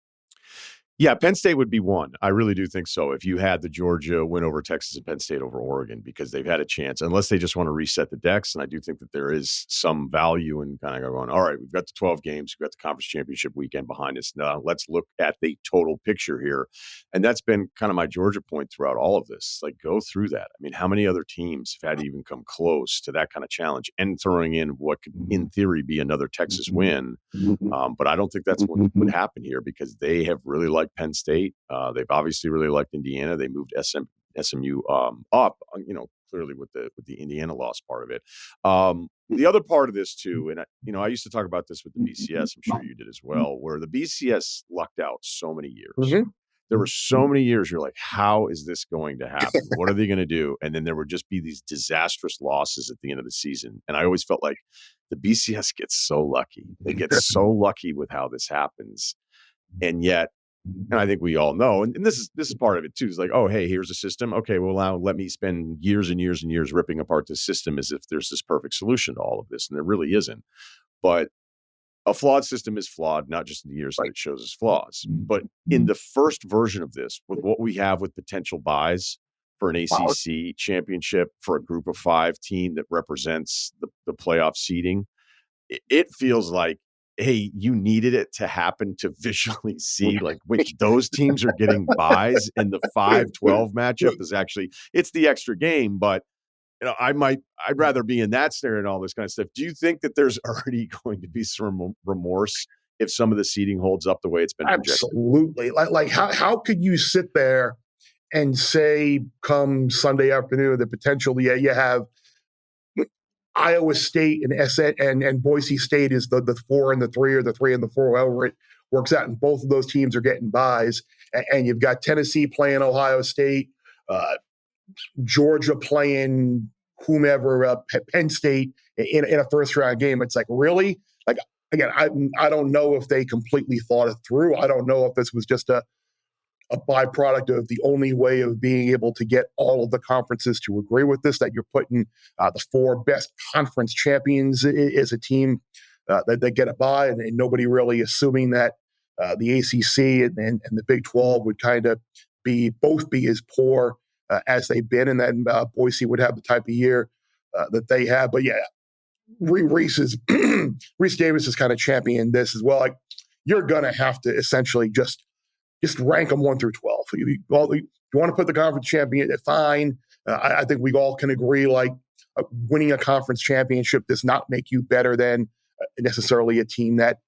Yeah, Penn State would be 1. I really do think so. If you had the Georgia win over Texas and Penn State over Oregon, because they've had a chance, unless they just want to reset the decks. And I do think that there is some value in kind of going, all right, we've got the 12 games, we've got the conference championship weekend behind us. Now let's look at the total picture here. And that's been kind of my Georgia point throughout all of this. Like, go through that. I mean, how many other teams have had to even come close to that kind of challenge and throwing in what could, in theory, be another Texas win? But I don't think that's what would happen here because they have really liked Penn State. They've obviously really liked Indiana. They moved SMU up, clearly with the Indiana loss part of it. The other part of this too, and I used to talk about this with the BCS. I'm sure you did as well, where the BCS lucked out so many years. There were so many years you're like, how is this going to happen? What are they going to do? And then there would just be these disastrous losses at the end of the season. And I always felt like the BCS gets so lucky. They get so lucky with how this happens. And yet, and I think we all know, and this is part of it too, is like, oh, hey, here's a system. Okay, well, now let me spend years and years and years ripping apart this system as if there's this perfect solution to all of this. And there really isn't. But a flawed system is flawed, not just in the years that it shows its flaws. But in the first version of this, with what we have with potential buys for an ACC championship, for a group of 5 team that represents the playoff seeding, it feels like, hey, you needed it to happen to visually see like which those teams are getting buys, and the 5-12 matchup is actually, it's the extra game, but I'd rather be in that scenario and all this kind of stuff. Do you think that there's already going to be some remorse if some of the seeding holds up the way it's been projected? Absolutely. Like how could you sit there and say come Sunday afternoon the potential, you have Iowa State and Boise State is the 4 and the 3 or the 3 and the 4, however it works out, and both of those teams are getting buys, and you've got Tennessee playing Ohio State, Georgia playing whomever, Penn State in a first round game. It's like, really? Like, again, I don't know if they completely thought it through. I don't know if this was just a byproduct of the only way of being able to get all of the conferences to agree with this, that you're putting the 4 best conference champions as a team that they get a bye, and nobody really assuming that the ACC and the Big 12 would kind of both be as poor as they've been, and then Boise would have the type of year that they have. But yeah, Reese Davis is kind of championing this as well. Like, you're going to have to essentially just rank them 1 through 12. You want to put the conference champion, fine. I think we all can agree, like, winning a conference championship does not make you better than necessarily a team that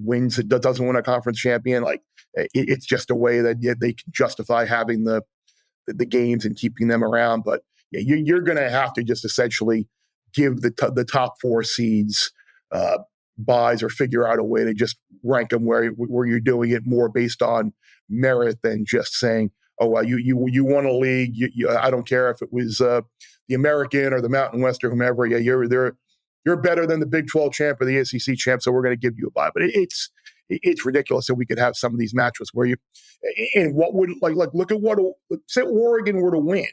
doesn't win a conference champion. Like, it's just a way that they can justify having the games and keeping them around. But yeah, you're going to have to just essentially give the top 4 seeds buys, or figure out a way to just rank them where you're doing it more based on merit than just saying, oh, well, you won a league. I don't care if it was the American or the Mountain West or whomever. Yeah, you're better than the Big 12 champ or the SEC champ, so we're going to give you a buy. But it's ridiculous that we could have some of these matches where and what would like look at what, say Oregon were to win,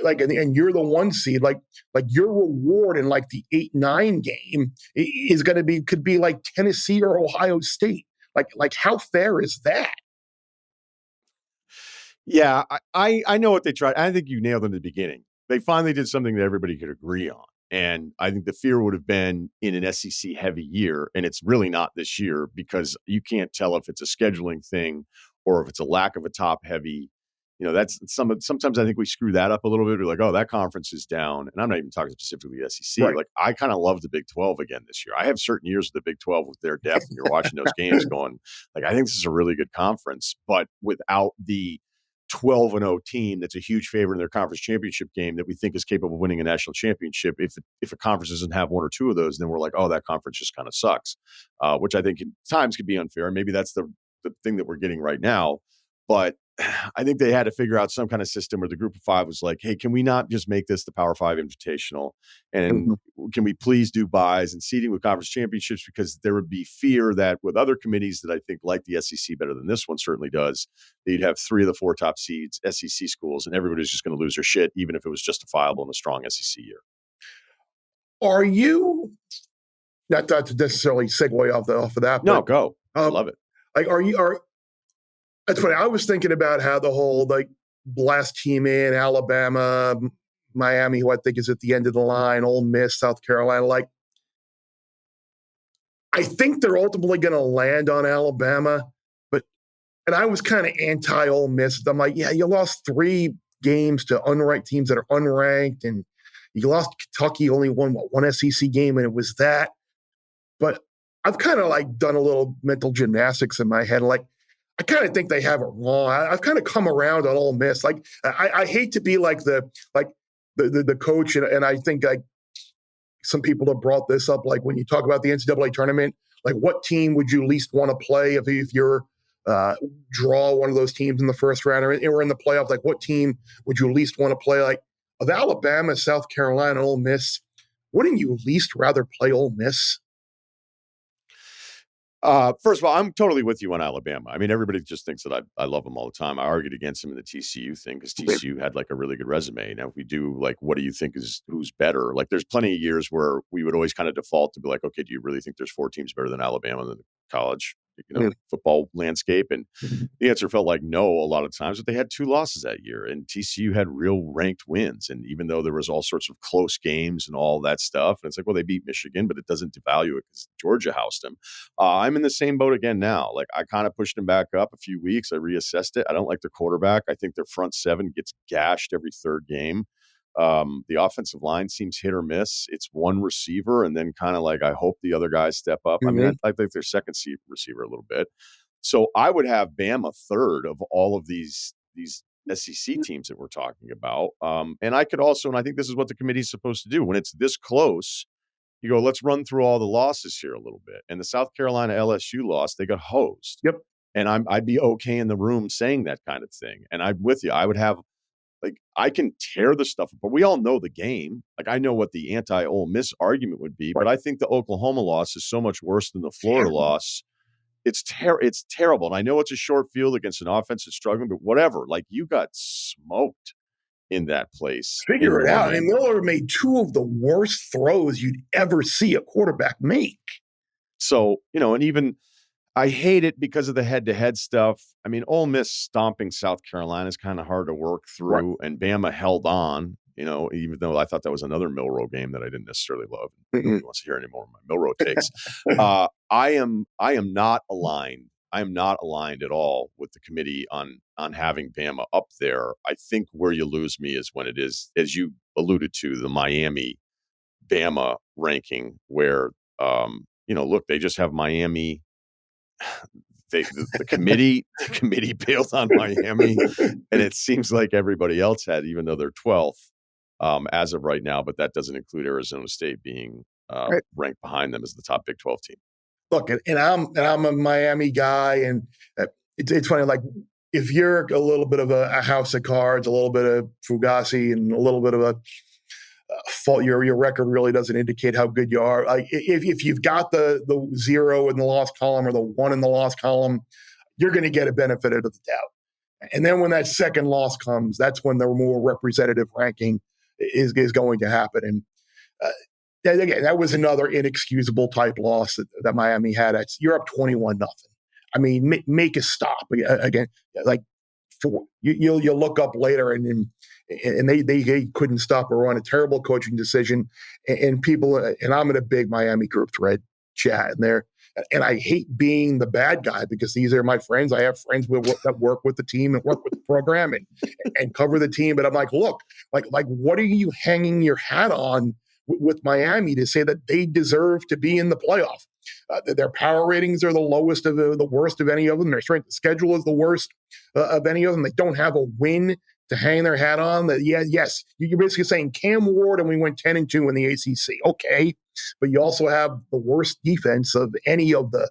like, and you're the 1 seed, like your reward in like the 8-9 game is could be like Tennessee or Ohio State. Like how fair is that? Yeah, I know what they tried. I think you nailed it in the beginning. They finally did something that everybody could agree on. And I think the fear would have been in an SEC heavy year, and it's really not this year, because you can't tell if it's a scheduling thing or if it's a lack of a top heavy. That's sometimes I think we screw that up a little bit. We're like, oh, that conference is down. And I'm not even talking specifically the SEC. Right. Like, I kind of love the Big 12 again this year. I have certain years of the Big 12 with their depth, and you're watching those games going, like, I think this is a really good conference, but without the 12-0 team that's a huge favorite in their conference championship game that we think is capable of winning a national championship. If a conference doesn't have 1 or 2 of those, then we're like, oh, that conference just kind of sucks, which I think at times could be unfair. Maybe that's the thing that we're getting right now. But I think they had to figure out some kind of system where the group of 5 was like, hey, can we not just make this the Power 5 Invitational? And can we please do buys and seeding with conference championships? Because there would be fear that with other committees that I think like the SEC better than this one certainly does, they'd have 3 of the 4 top seeds, SEC schools, and everybody's just going to lose their shit, even if it was justifiable in a strong SEC year. Are you, not to necessarily segue off of that? No, go. I love it. Like, that's funny. I was thinking about how the whole, like, last team in, Alabama, Miami, who I think is at the end of the line, Ole Miss, South Carolina. Like, I think they're ultimately going to land on Alabama, and I was kind of anti-Ole Miss. I'm like, yeah, you lost 3 games to unranked teams that are unranked, and you lost Kentucky, only won one SEC game, and it was that. But I've kind of like done a little mental gymnastics in my head, like, I kind of think they have it wrong. I've kind of come around on Ole Miss. Like, I hate to be like the coach, and I think like some people have brought this up. Like, when you talk about the NCAA tournament, like, what team would you least want to play if you're draw one of those teams in the first round, or in the playoff. Like, what team would you least want to play? Like, of Alabama, South Carolina, Ole Miss, wouldn't you least rather play Ole Miss? First of all, I'm totally with you on Alabama. I mean, everybody just thinks that I love them all the time. I argued against them in the TCU thing because TCU had like a really good resume. Now, if we do like, what do you think is who's better? Like, there's plenty of years where we would always kind of default to be like, okay, do you really think there's 4 teams better than Alabama in the college, football landscape? And the answer felt like no a lot of times, but they had 2 losses that year, and TCU had real ranked wins. And even though there was all sorts of close games and all that stuff, and it's like, well, they beat Michigan, but it doesn't devalue it because Georgia housed them. I'm in the same boat again now. Like, I kind of pushed him back up a few weeks. I reassessed it. I don't like the quarterback. I think their front 7 gets gashed every third game. The offensive line seems hit or miss. It's one receiver, and then kind of like, I hope the other guys step up. I mean, I think their second receiver a little bit. So I would have Bama third of all of these SEC teams that we're talking about. And I could also, and I think this is what the committee is supposed to do when it's this close. You go, let's run through all the losses here a little bit. And the South Carolina LSU loss, they got hosed. Yep. And I'd be okay in the room saying that kind of thing. And I'm with you. I would have, like, I can tear the stuff, but we all know the game. Like, I know what the anti-Ole Miss argument would be, but I think the Oklahoma loss is so much worse than the Florida loss. It's terrible. And I know it's a short field against an offense that's struggling, but whatever. Like, you got smoked in that place. Figure it out. I mean, Miller made 2 of the worst throws you'd ever see a quarterback make. So, and even I hate it because of the head-to-head stuff. I mean, Ole Miss stomping South Carolina is kind of hard to work through, and Bama held on, even though I thought that was another Milroe game that I didn't necessarily love. Nobody wants to hear any more of my Milroe takes. I am not aligned. I am not aligned at all with the committee on having Bama up there. I think where you lose me is when it is, as you alluded to, the Miami Bama ranking, where look, they just have Miami. The committee bailed on Miami, and it seems like everybody else had, even though they're 12th as of right now. But that doesn't include Arizona State being ranked behind them as the top Big 12 team. Look, and I'm a Miami guy, and it's funny. Like, if you're a little bit of a house of cards, a little bit of Fugazi, and a little bit of a fault, your record really doesn't indicate how good you are. Like, if you've got the 0 in the loss column or the 1 in the loss column, you're going to get a benefit of the doubt. And then when that second loss comes, that's when the more representative ranking is going to happen. And again, that was another inexcusable type loss that Miami had. You're up 21-0. I mean, make a stop again. Like, you'll look up later, and they couldn't stop a run. A terrible coaching decision, and people. And I'm in a big Miami group thread chat in there, and I hate being the bad guy because these are my friends. I have friends that work with the team and work with the program and cover the team. But I'm like, look, like what are you hanging your hat on with Miami to say that they deserve to be in the playoff? Their power ratings are the lowest of the worst of any of them. Their strength of schedule is the worst of any of them. They don't have a win to hang their hat on. Yes, you're basically saying Cam Ward and we went 10-2 in the ACC. Okay, but you also have the worst defense of any of the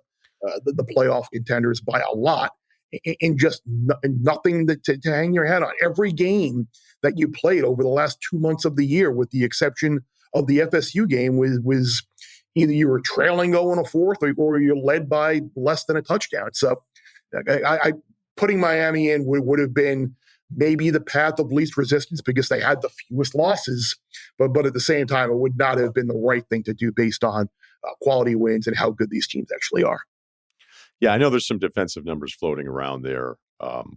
playoff contenders by a lot, and just nothing to hang your hat on. Every game that you played over the last 2 months of the year, with the exception of the FSU game, was either you were trailing going a fourth or you're led by less than a touchdown. So I putting Miami in would have been maybe the path of least resistance because they had the fewest losses. But at the same time, it would not have been the right thing to do based on quality wins and how good these teams actually are. Yeah, I know there's some defensive numbers floating around there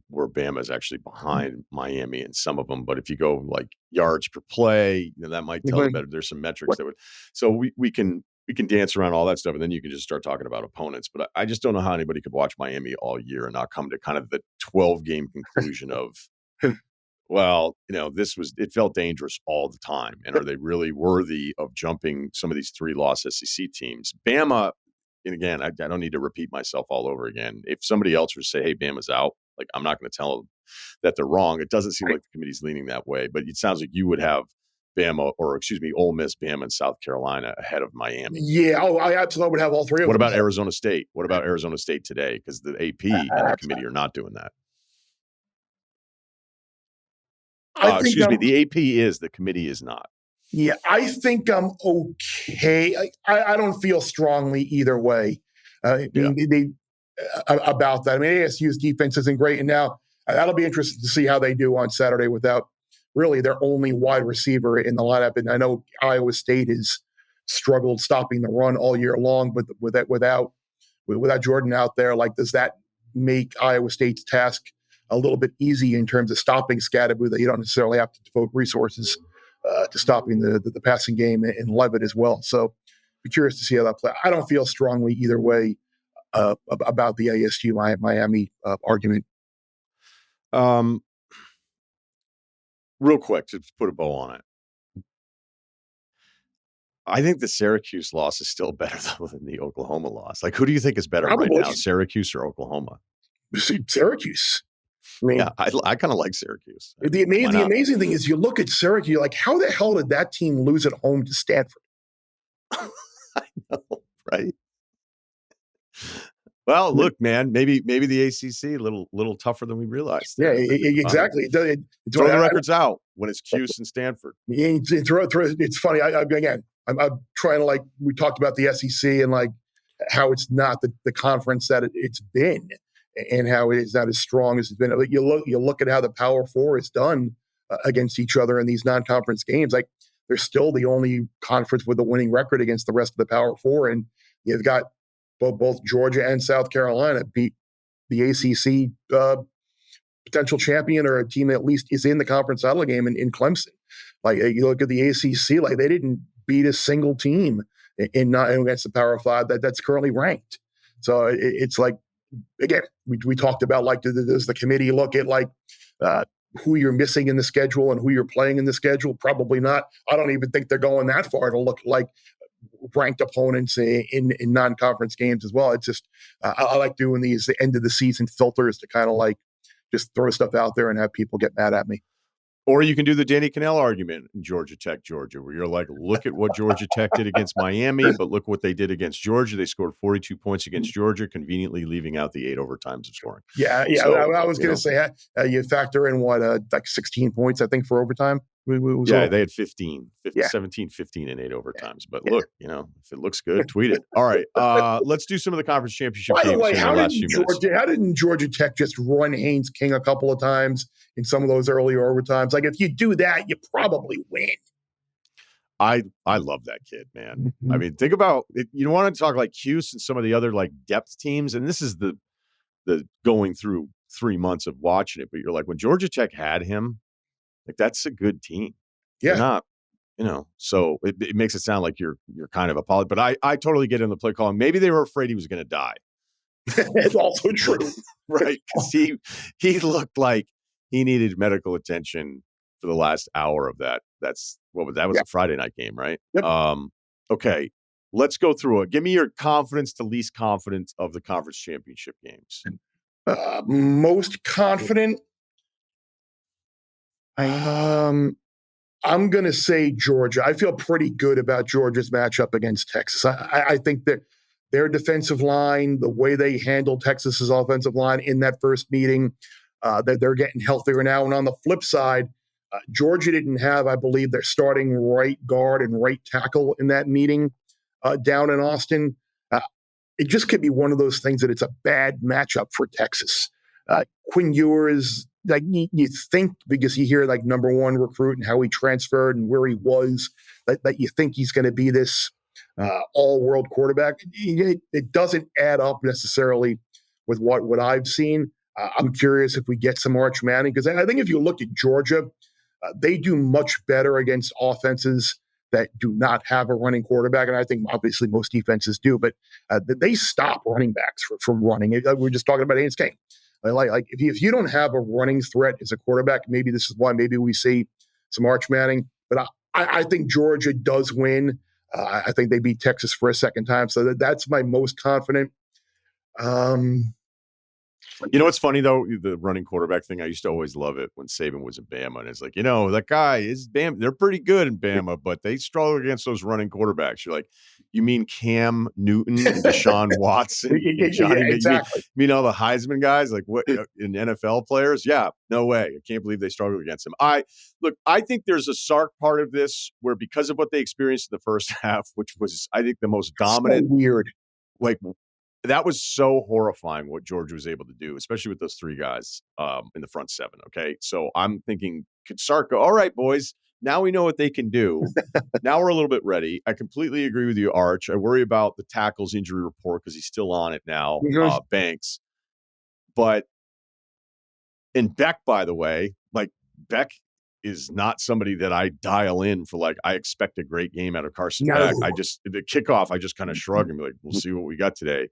where Bama is actually behind Miami in some of them. But if you go like yards per play, that might tell you better. There's some metrics that would. So we can dance around all that stuff, and then you can just start talking about opponents. But I just don't know how anybody could watch Miami all year and not come to kind of the 12-game conclusion of, well, it felt dangerous all the time. And are they really worthy of jumping some of these 3-loss SEC teams? Bama, and again, I don't need to repeat myself all over again. If somebody else would say, hey, Bama's out, like, I'm not going to tell them that they're wrong. It doesn't seem like the committee's leaning that way, but it sounds like you would have Ole Miss, Bama, and South Carolina ahead of Miami. Yeah, I absolutely would have all three of them. What about Arizona State? What about Arizona State today? Because the AP and the committee are not doing that. The AP is, the committee is not. Yeah, I think I'm okay. I don't feel strongly either way about that. I mean, ASU's defense isn't great, and now that'll be interesting to see how they do on Saturday without really their only wide receiver in the lineup. And I know Iowa State has struggled stopping the run all year long, but without Jordan out there, like, does that make Iowa State's task a little bit easy in terms of stopping Scadaboo, that you don't necessarily have to devote resources to stopping the passing game in Levitt as well? So be curious to see how that plays. I don't feel strongly either way about the ASU Miami argument. Real quick, to put a bow on it, I think the Syracuse loss is still better than the Oklahoma loss. Like, who do you think is better right now, Syracuse or Oklahoma? Syracuse. I mean, yeah, I kind of like Syracuse. The amazing thing is, you look at Syracuse, you're like, how the hell did that team lose at home to Stanford? I know, right? Well, look, man, maybe the ACC a little tougher than we realized. Yeah, exactly. Throw the records out when it's Cuse and Stanford. It's funny. I'm trying to, like, we talked about the SEC and like how it's not the conference that it's been, and how it is not as strong as it's been. You look at how the Power Four is done against each other in these non-conference games. Like, they're still the only conference with a winning record against the rest of the Power Four, and you've got both Georgia and South Carolina beat the ACC potential champion, or a team that at least is in the conference title game in Clemson. Like, you look at the ACC, like, they didn't beat a single team not against the Power Five that's currently ranked. So it's like, again, we talked about, like, does the committee look at, like, who you're missing in the schedule and who you're playing in the schedule? Probably not. I don't even think they're going that far to look like ranked opponents in non-conference games as well. It's just, I like doing these end of the season filters to kind of, like, just throw stuff out there and have people get mad at me. Or you can do the Danny Cannell argument in Georgia Tech, Georgia, where you're like, look at what Georgia Tech did against Miami, but look what they did against Georgia. They scored 42 points against Georgia, conveniently leaving out the 8 overtimes of scoring. Yeah. So, I was going to say, you factor in like 16 points, I think, for overtime. They had 17, 15, and 8 overtimes. But look, if it looks good, tweet it. All right, let's do some of the conference championship games. By the way, how didn't Georgia Tech just run Haynes King a couple of times in some of those early overtimes? Like, if you do that, you probably win. I love that kid, man. Mm-hmm. I mean, think about it. You want to talk like Cuse and some of the other, like, depth teams, and this is the going through 3 months of watching it. But you're like, when Georgia Tech had him, like, that's a good team. Yeah. They're not, so it makes it sound like you're kind of apologizing. But I totally get in the play calling. Maybe they were afraid he was going to die. It's also true. Right. Because he looked like he needed medical attention for the last hour of that. That was a Friday night game, right? Yep. Okay. Let's go through it. Give me your confidence to least confidence of the conference championship games. Most confident. I'm going to say Georgia. I feel pretty good about Georgia's matchup against Texas. I think that their defensive line, the way they handled Texas's offensive line in that first meeting, that they're getting healthier now. And on the flip side, Georgia didn't have, I believe, their starting right guard and right tackle in that meeting down in Austin. It just could be one of those things that it's a bad matchup for Texas. Quinn Ewers, like, you think, because you hear, like, number one recruit and how he transferred and where he was, that you think he's going to be this all-world quarterback. It doesn't add up necessarily with what I've seen. I'm curious if we get some Arch Manning, because I think if you look at Georgia, they do much better against offenses that do not have a running quarterback. And I think obviously most defenses do, but they stop running backs from running. We're just talking about Haynes King. Like if you don't have a running threat as a quarterback, maybe this is why maybe we see some Arch Manning. But I think Georgia does win. I think they beat Texas for a second time. So that's my most confident. You know what's funny, though? The running quarterback thing, I used to always love it when Saban was in Bama. And it's like, that guy is Bama. They're pretty good in Bama, but they struggle against those running quarterbs. You're like, you mean Cam Newton and Deshaun Watson and Johnny exactly. You mean all the Heisman guys, like what in NFL players? Yeah, no way. I can't believe they struggle against him. I think there's a Sark part of this where because of what they experienced in the first half, which was, I think, the most dominant. So weird. Like, that was so horrifying what Georgia was able to do, especially with those three guys in the front seven. Okay. So I'm thinking, could Sark go, all right, boys, now we know what they can do. Now we're a little bit ready. I completely agree with you, Arch. I worry about the tackles injury report because he's still on it now, Banks. And Beck, by the way, like Beck is not somebody that I dial in for, like, I expect a great game out of Carson Beck. The kickoff, I just kind of shrug and be like, we'll see what we got today.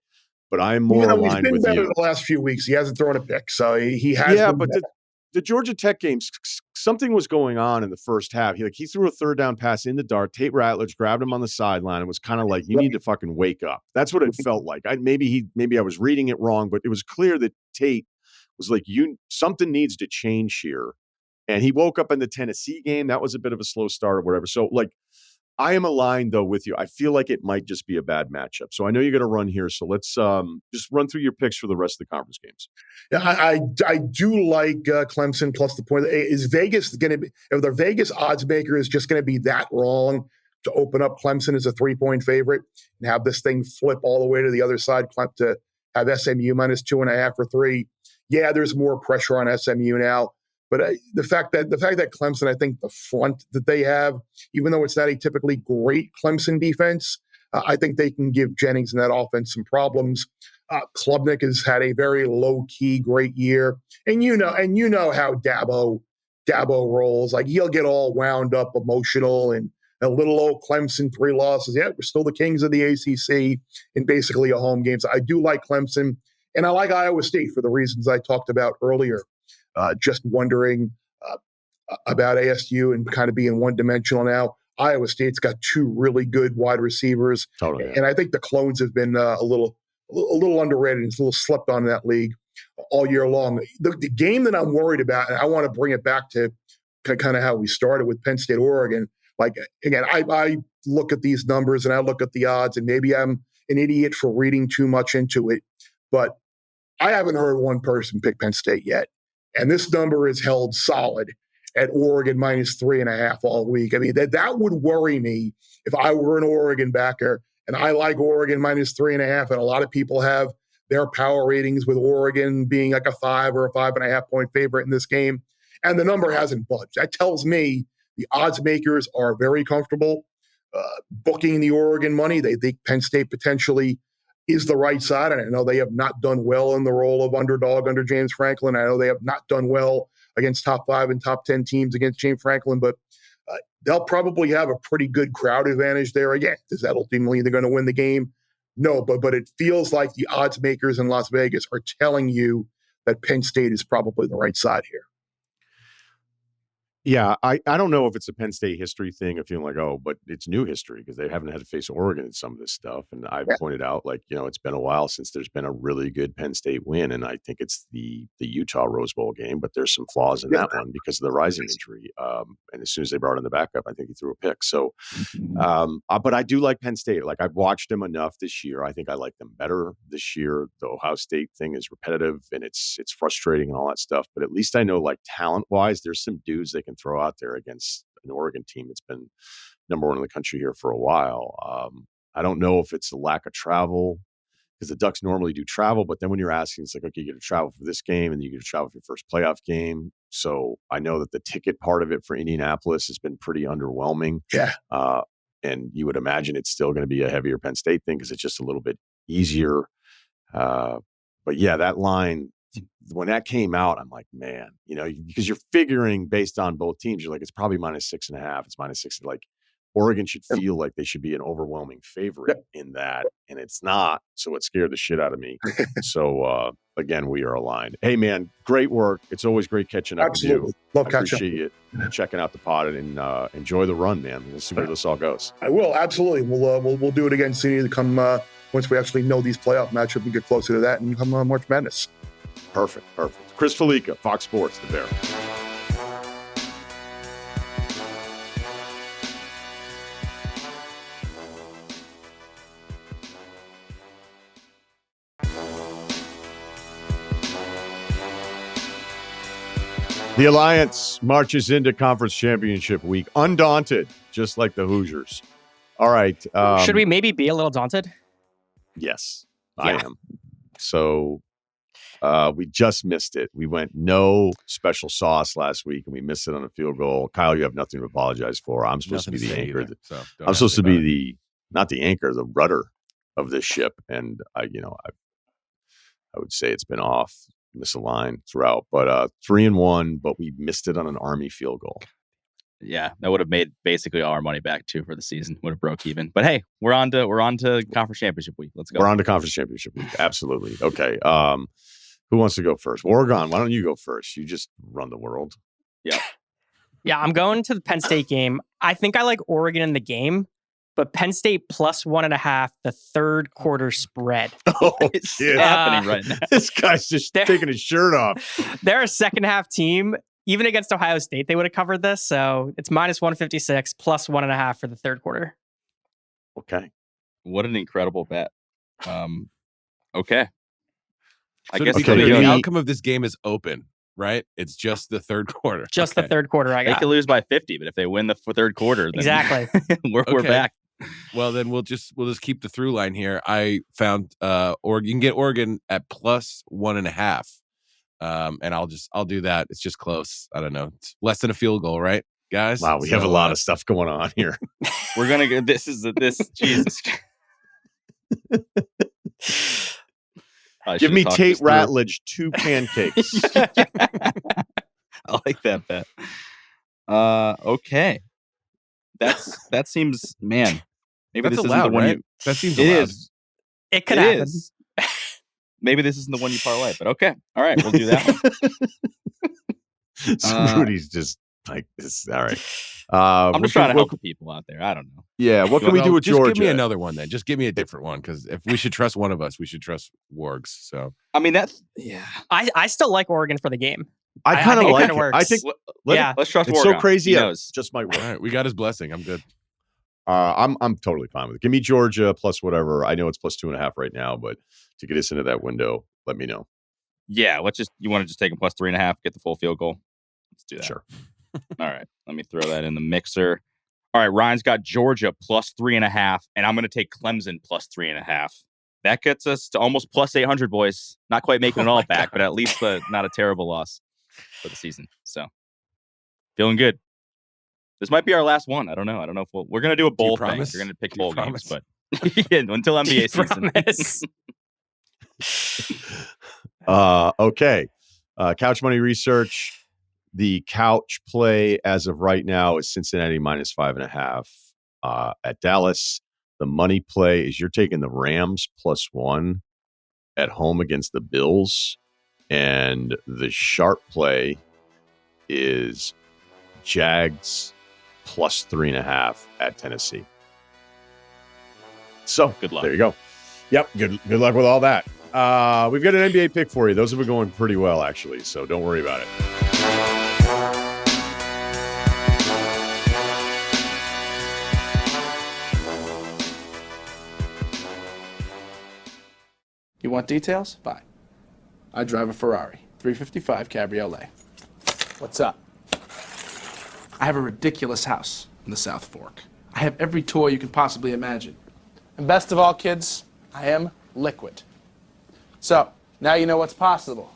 But I'm more aligned with you. He's been better the last few weeks. He hasn't thrown a pick, so he has. Yeah, but the Georgia Tech games, something was going on in the first half. He threw a third down pass in the dart. Tate Ratledge grabbed him on the sideline and was kind of like, you need to fucking wake up. That's what it felt like. Maybe I was reading it wrong, but it was clear that Tate was like, something needs to change here. And he woke up in the Tennessee game. That was a bit of a slow start or whatever. So, like, I am aligned, though, with you. I feel like it might just be a bad matchup. So I know you're going to run here. So let's just run through your picks for the rest of the conference games. Yeah, I do like Clemson, plus the point. Is Vegas going to be, if the Vegas odds maker is just going to be that wrong to open up Clemson as a 3-point favorite and have this thing flip all the way to the other side, to have SMU minus 2.5 or 3? Yeah, there's more pressure on SMU now. But the fact that Clemson, I think the front that they have, even though it's not a typically great Clemson defense, I think they can give Jennings and that offense some problems. Klubnik has had a very low key great year, and you know how Dabo rolls. Like, he'll get all wound up, emotional, and a little old Clemson 3 losses. Yeah, we're still the kings of the ACC in basically a home game. So I do like Clemson, and I like Iowa State for the reasons I talked about earlier. Just wondering about ASU and kind of being one-dimensional now. Iowa State's got 2 really good wide receivers. Totally. And I think the clones have been a little underrated. It's a little slept on in that league all year long. The game that I'm worried about, and I want to bring it back to kind of how we started with Penn State, Oregon. Like, again, I look at these numbers and I look at the odds, and maybe I'm an idiot for reading too much into it, but I haven't heard one person pick Penn State yet. And this number is held solid at Oregon minus 3.5 all week. I mean, that would worry me if I were an Oregon backer, and I like Oregon minus 3.5. And a lot of people have their power ratings with Oregon being like a 5 or a 5.5 point favorite in this game. And the number hasn't budged. That tells me the odds makers are very comfortable booking the Oregon money. They think Penn State potentially is the right side. And I know they have not done well in the role of underdog under James Franklin. I know they have not done well against top 5 and top 10 teams against James Franklin, but they'll probably have a pretty good crowd advantage there. Again, is that ultimately they're going to win the game? No, but it feels like the odds makers in Las Vegas are telling you that Penn State is probably the right side here. Yeah, I don't know if it's a Penn State history thing of feeling like, but it's new history because they haven't had to face Oregon in some of this stuff. And I've pointed out, like, it's been a while since there's been a really good Penn State win. And I think it's the Utah Rose Bowl game, but there's some flaws in that one because of the Rising injury. And as soon as they brought in the backup, I think he threw a pick. So, but I do like Penn State. Like, I've watched them enough this year. I think I like them better this year. The Ohio State thing is repetitive and it's frustrating and all that stuff. But at least I know, like, talent-wise, there's some dudes they can throw out there against an Oregon team that's been number 1 in the country here for a while. I don't know if it's a lack of travel because the Ducks normally do travel, but then when you're asking, it's like, okay, you get to travel for this game and you get to travel for your first playoff game. So I know that the ticket part of it for Indianapolis has been pretty underwhelming. Yeah. And you would imagine it's still going to be a heavier Penn State thing because it's just a little bit easier. But yeah, that line, when that came out, I'm like, man, because you're figuring based on both teams, you're like, it's probably minus 6.5. It's minus 6. Like, Oregon should feel like they should be an overwhelming favorite in that, and it's not. So it scared the shit out of me. So again, we are aligned. Hey, man, great work. It's always great catching up with you. Love catching up. Appreciate you checking out the pod and enjoy the run, man. We'll see where this all goes. I will, absolutely. We'll do it again soon to come once we actually know these playoff matchups and get closer to that and come March Madness. Perfect. Chris Fallica, Fox Sports, the Bear. The Alliance marches into conference championship week, undaunted, just like the Hoosiers. All right. Should we maybe be a little daunted? Yes, I am. So we just missed it. We went no special sauce last week, and we missed it on a field goal. Kyle, you have nothing to apologize for. I'm supposed to be the anchor. I'm supposed to be not the anchor, the rudder of this ship. And I would say it's been off. Misaligned throughout, but 3-1, but we missed it on an Army field goal. Yeah, that would have made basically all our money back too for the season. Would have broke even. But hey, we're on to conference championship week. Let's go. We're on to conference championship week. Absolutely. Okay. Who wants to go first? Wargon, why don't you go first? You just run the world. Yeah. Yeah, I'm going to the Penn State game. I think I like Oregon in the game, but Penn State plus 1.5, the third quarter spread. Oh, It's shit. happening right now. This guy's just taking his shirt off. They're a second half team. Even against Ohio State, they would have covered this. So it's minus 156, plus 1.5 for the third quarter. Okay. What an incredible bet. Okay. I guess the outcome of this game is open, right? It's just the third quarter. Just the third quarter. They could lose by 50, but if they win the third quarter, then exactly, we're back. Well, then we'll just keep the through line here. I found Oregon. You can get Oregon at plus 1.5, and I'll do that. It's just close. I don't know. It's less than a field goal, right, guys? Wow, we have a lot of stuff going on here. We're gonna get this. Jesus. Give me Tate Ratledge 2 pancakes. I like that bet. Okay. That seems, man. Maybe That's this allowed, isn't the one right? you. That seems It allowed. is. it could happen. Is. Maybe this isn't the one you parlay, but okay. All right, we'll do that one. Ceruti's just like this. All right. I'm just trying to help the people out there. I don't know. Yeah. What can we do with just Georgia? Give me another one then. Just give me a different one, because if we should trust one of us, we should trust Wargs. So I mean, yeah. I still like Oregon for the game. I kind of think it like kinda it. works. I think Let's trust it's Wargon. so crazy. He It knows. just might work. all right, we got his blessing. I'm good. I'm totally fine with it. Give me Georgia plus whatever. I know it's plus 2.5 right now, but to get us into that window, let me know. Yeah, you want to just take a plus 3.5, get the full field goal? Let's do that. Sure. All right, let me throw that in the mixer. All right, Ryan's got Georgia plus 3.5, and I'm going to take Clemson plus 3.5. That gets us to almost plus 800, boys. Not quite making it all back, but at least not a terrible loss for the season. So, feeling good. This might be our last one. I don't know. If we're going to do a bowl thing. We're going to pick bowl games, but until NBA season. Okay. Couch Money Research. The couch play as of right now is Cincinnati minus 5.5 at Dallas. The money play is you're taking the Rams plus 1 at home against the Bills. And the sharp play is Jags plus 3.5 at Tennessee. So Good luck. There you go. Yep. Good luck with all that. We've got an NBA pick for you. Those have been going pretty well, actually. So don't worry about it. You want details? Fine. I drive a Ferrari 355 Cabriolet. What's up? I have a ridiculous house in the South Fork. I have every toy you can possibly imagine. And best of all, kids, I am liquid. So, now you know what's possible.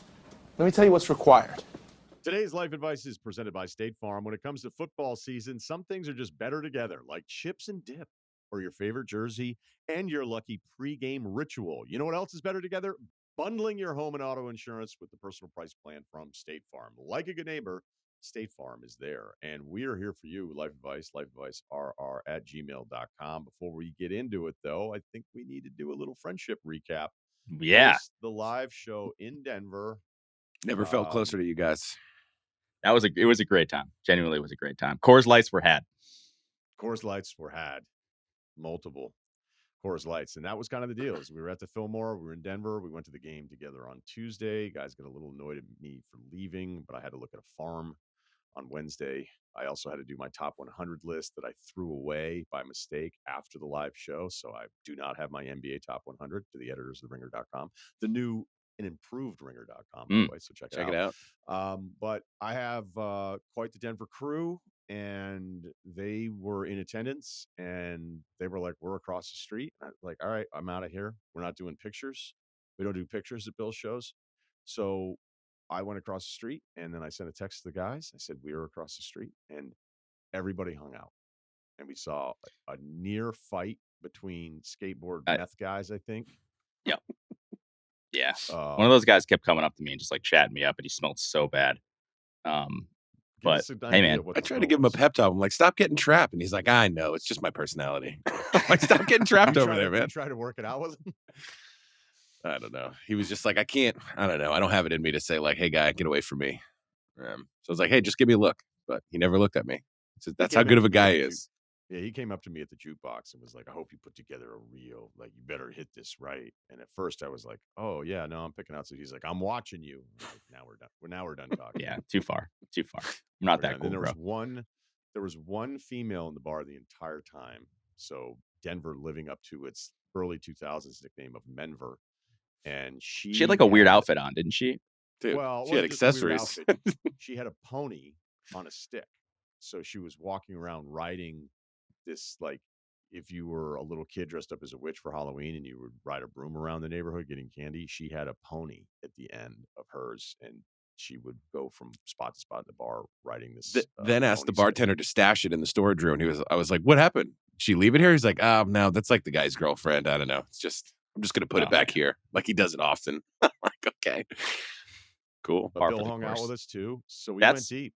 Let me tell you what's required. Today's life advice is presented by State Farm. When it comes to football season, some things are just better together, like chips and dip, or your favorite jersey, and your lucky pregame ritual. You know what else is better together? Bundling your home and auto insurance with the personal price plan from State Farm. Like a good neighbor, State Farm is there. And we are here for you. Life advice, lifeadvicerr@gmail.com. Before we get into it, though, I think we need to do a little friendship recap. Yeah. The live show in Denver. Never felt closer to you guys. It was a great time. Genuinely, it was a great time. Coors Lights were had. Coors Lights were had. Multiple. Coors Lights. And that was kind of the deal. Is we were at the Fillmore. We were in Denver. We went to the game together on Tuesday. Guys got a little annoyed at me for leaving, but I had to look at a farm on Wednesday. I also had to do my top 100 list that I threw away by mistake after the live show. So I do not have my NBA top 100 to the editors of ringer.com, the new and improved ringer.com, by the way. So check it out. But I have quite the Denver crew, and they were in attendance, and they were like, we're across the street. I was like, all right, I'm out of here. We're not doing pictures. We don't do pictures at Bill's shows. So I went across the street, and then I sent a text to the guys. I said, we are across the street, and everybody hung out. And we saw a near fight between skateboard meth guys, I think. Yep. Yeah. One of those guys kept coming up to me and just like chatting me up, and he smelled so bad. But hey, man, I tried to give him a pep talk. I'm like, stop getting trapped. And he's like, I know. It's just my personality. I'm like, stop getting trapped over there, man. Try to work it out with him. I don't know. He was just like, I don't know. I don't have it in me to say like, hey, guy, get away from me. So I was like, hey, just give me a look. But he never looked at me. So that's how good of a guy he is. Yeah, he came up to me at the jukebox and was like, I hope you put together a reel. Like, you better hit this right. And at first I was like, oh, yeah, no, I'm picking out. So he's like, I'm watching you. I'm like, now we're done. Now we're done talking. Yeah, too far. I'm not that cool, there bro. There was one female in the bar the entire time. So Denver living up to its early 2000s nickname of Menver. And she had like a weird outfit on, didn't she? Dude, well, she had accessories. She had a pony on a stick. So she was walking around riding this, like, if you were a little kid dressed up as a witch for Halloween and you would ride a broom around the neighborhood getting candy, she had a pony at the end of hers, and she would go from spot to spot in the bar riding this. Then asked the bartender to stash it in the storage room. I was like, what happened? Did she leave it here? He's like, no, that's like the guy's girlfriend. I don't know. I'm just going to put it back here. Like he does it often. I'm like, okay, cool. But Bill hung out with us too. So we went deep.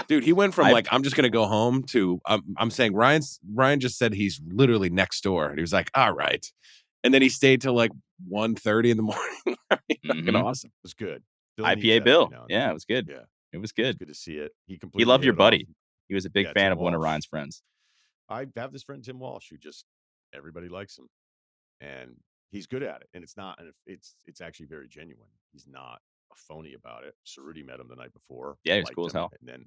Dude, he went from like, I'm just going to go home to, I'm saying Ryan just said he's literally next door. And he was like, all right. And then he stayed till like 1:30 in the morning. Fucking awesome. It was good. IPA Bill. Yeah, it was good. Yeah. It was good. Good to see it. He loved your buddy. He was a big fan of one of Ryan's friends. I have this friend, Tim Walsh, who just, everybody likes him. And he's good at it. And it's actually very genuine. He's not a phony about it. Ceruti met him the night before. Yeah, he was cool as hell. And then,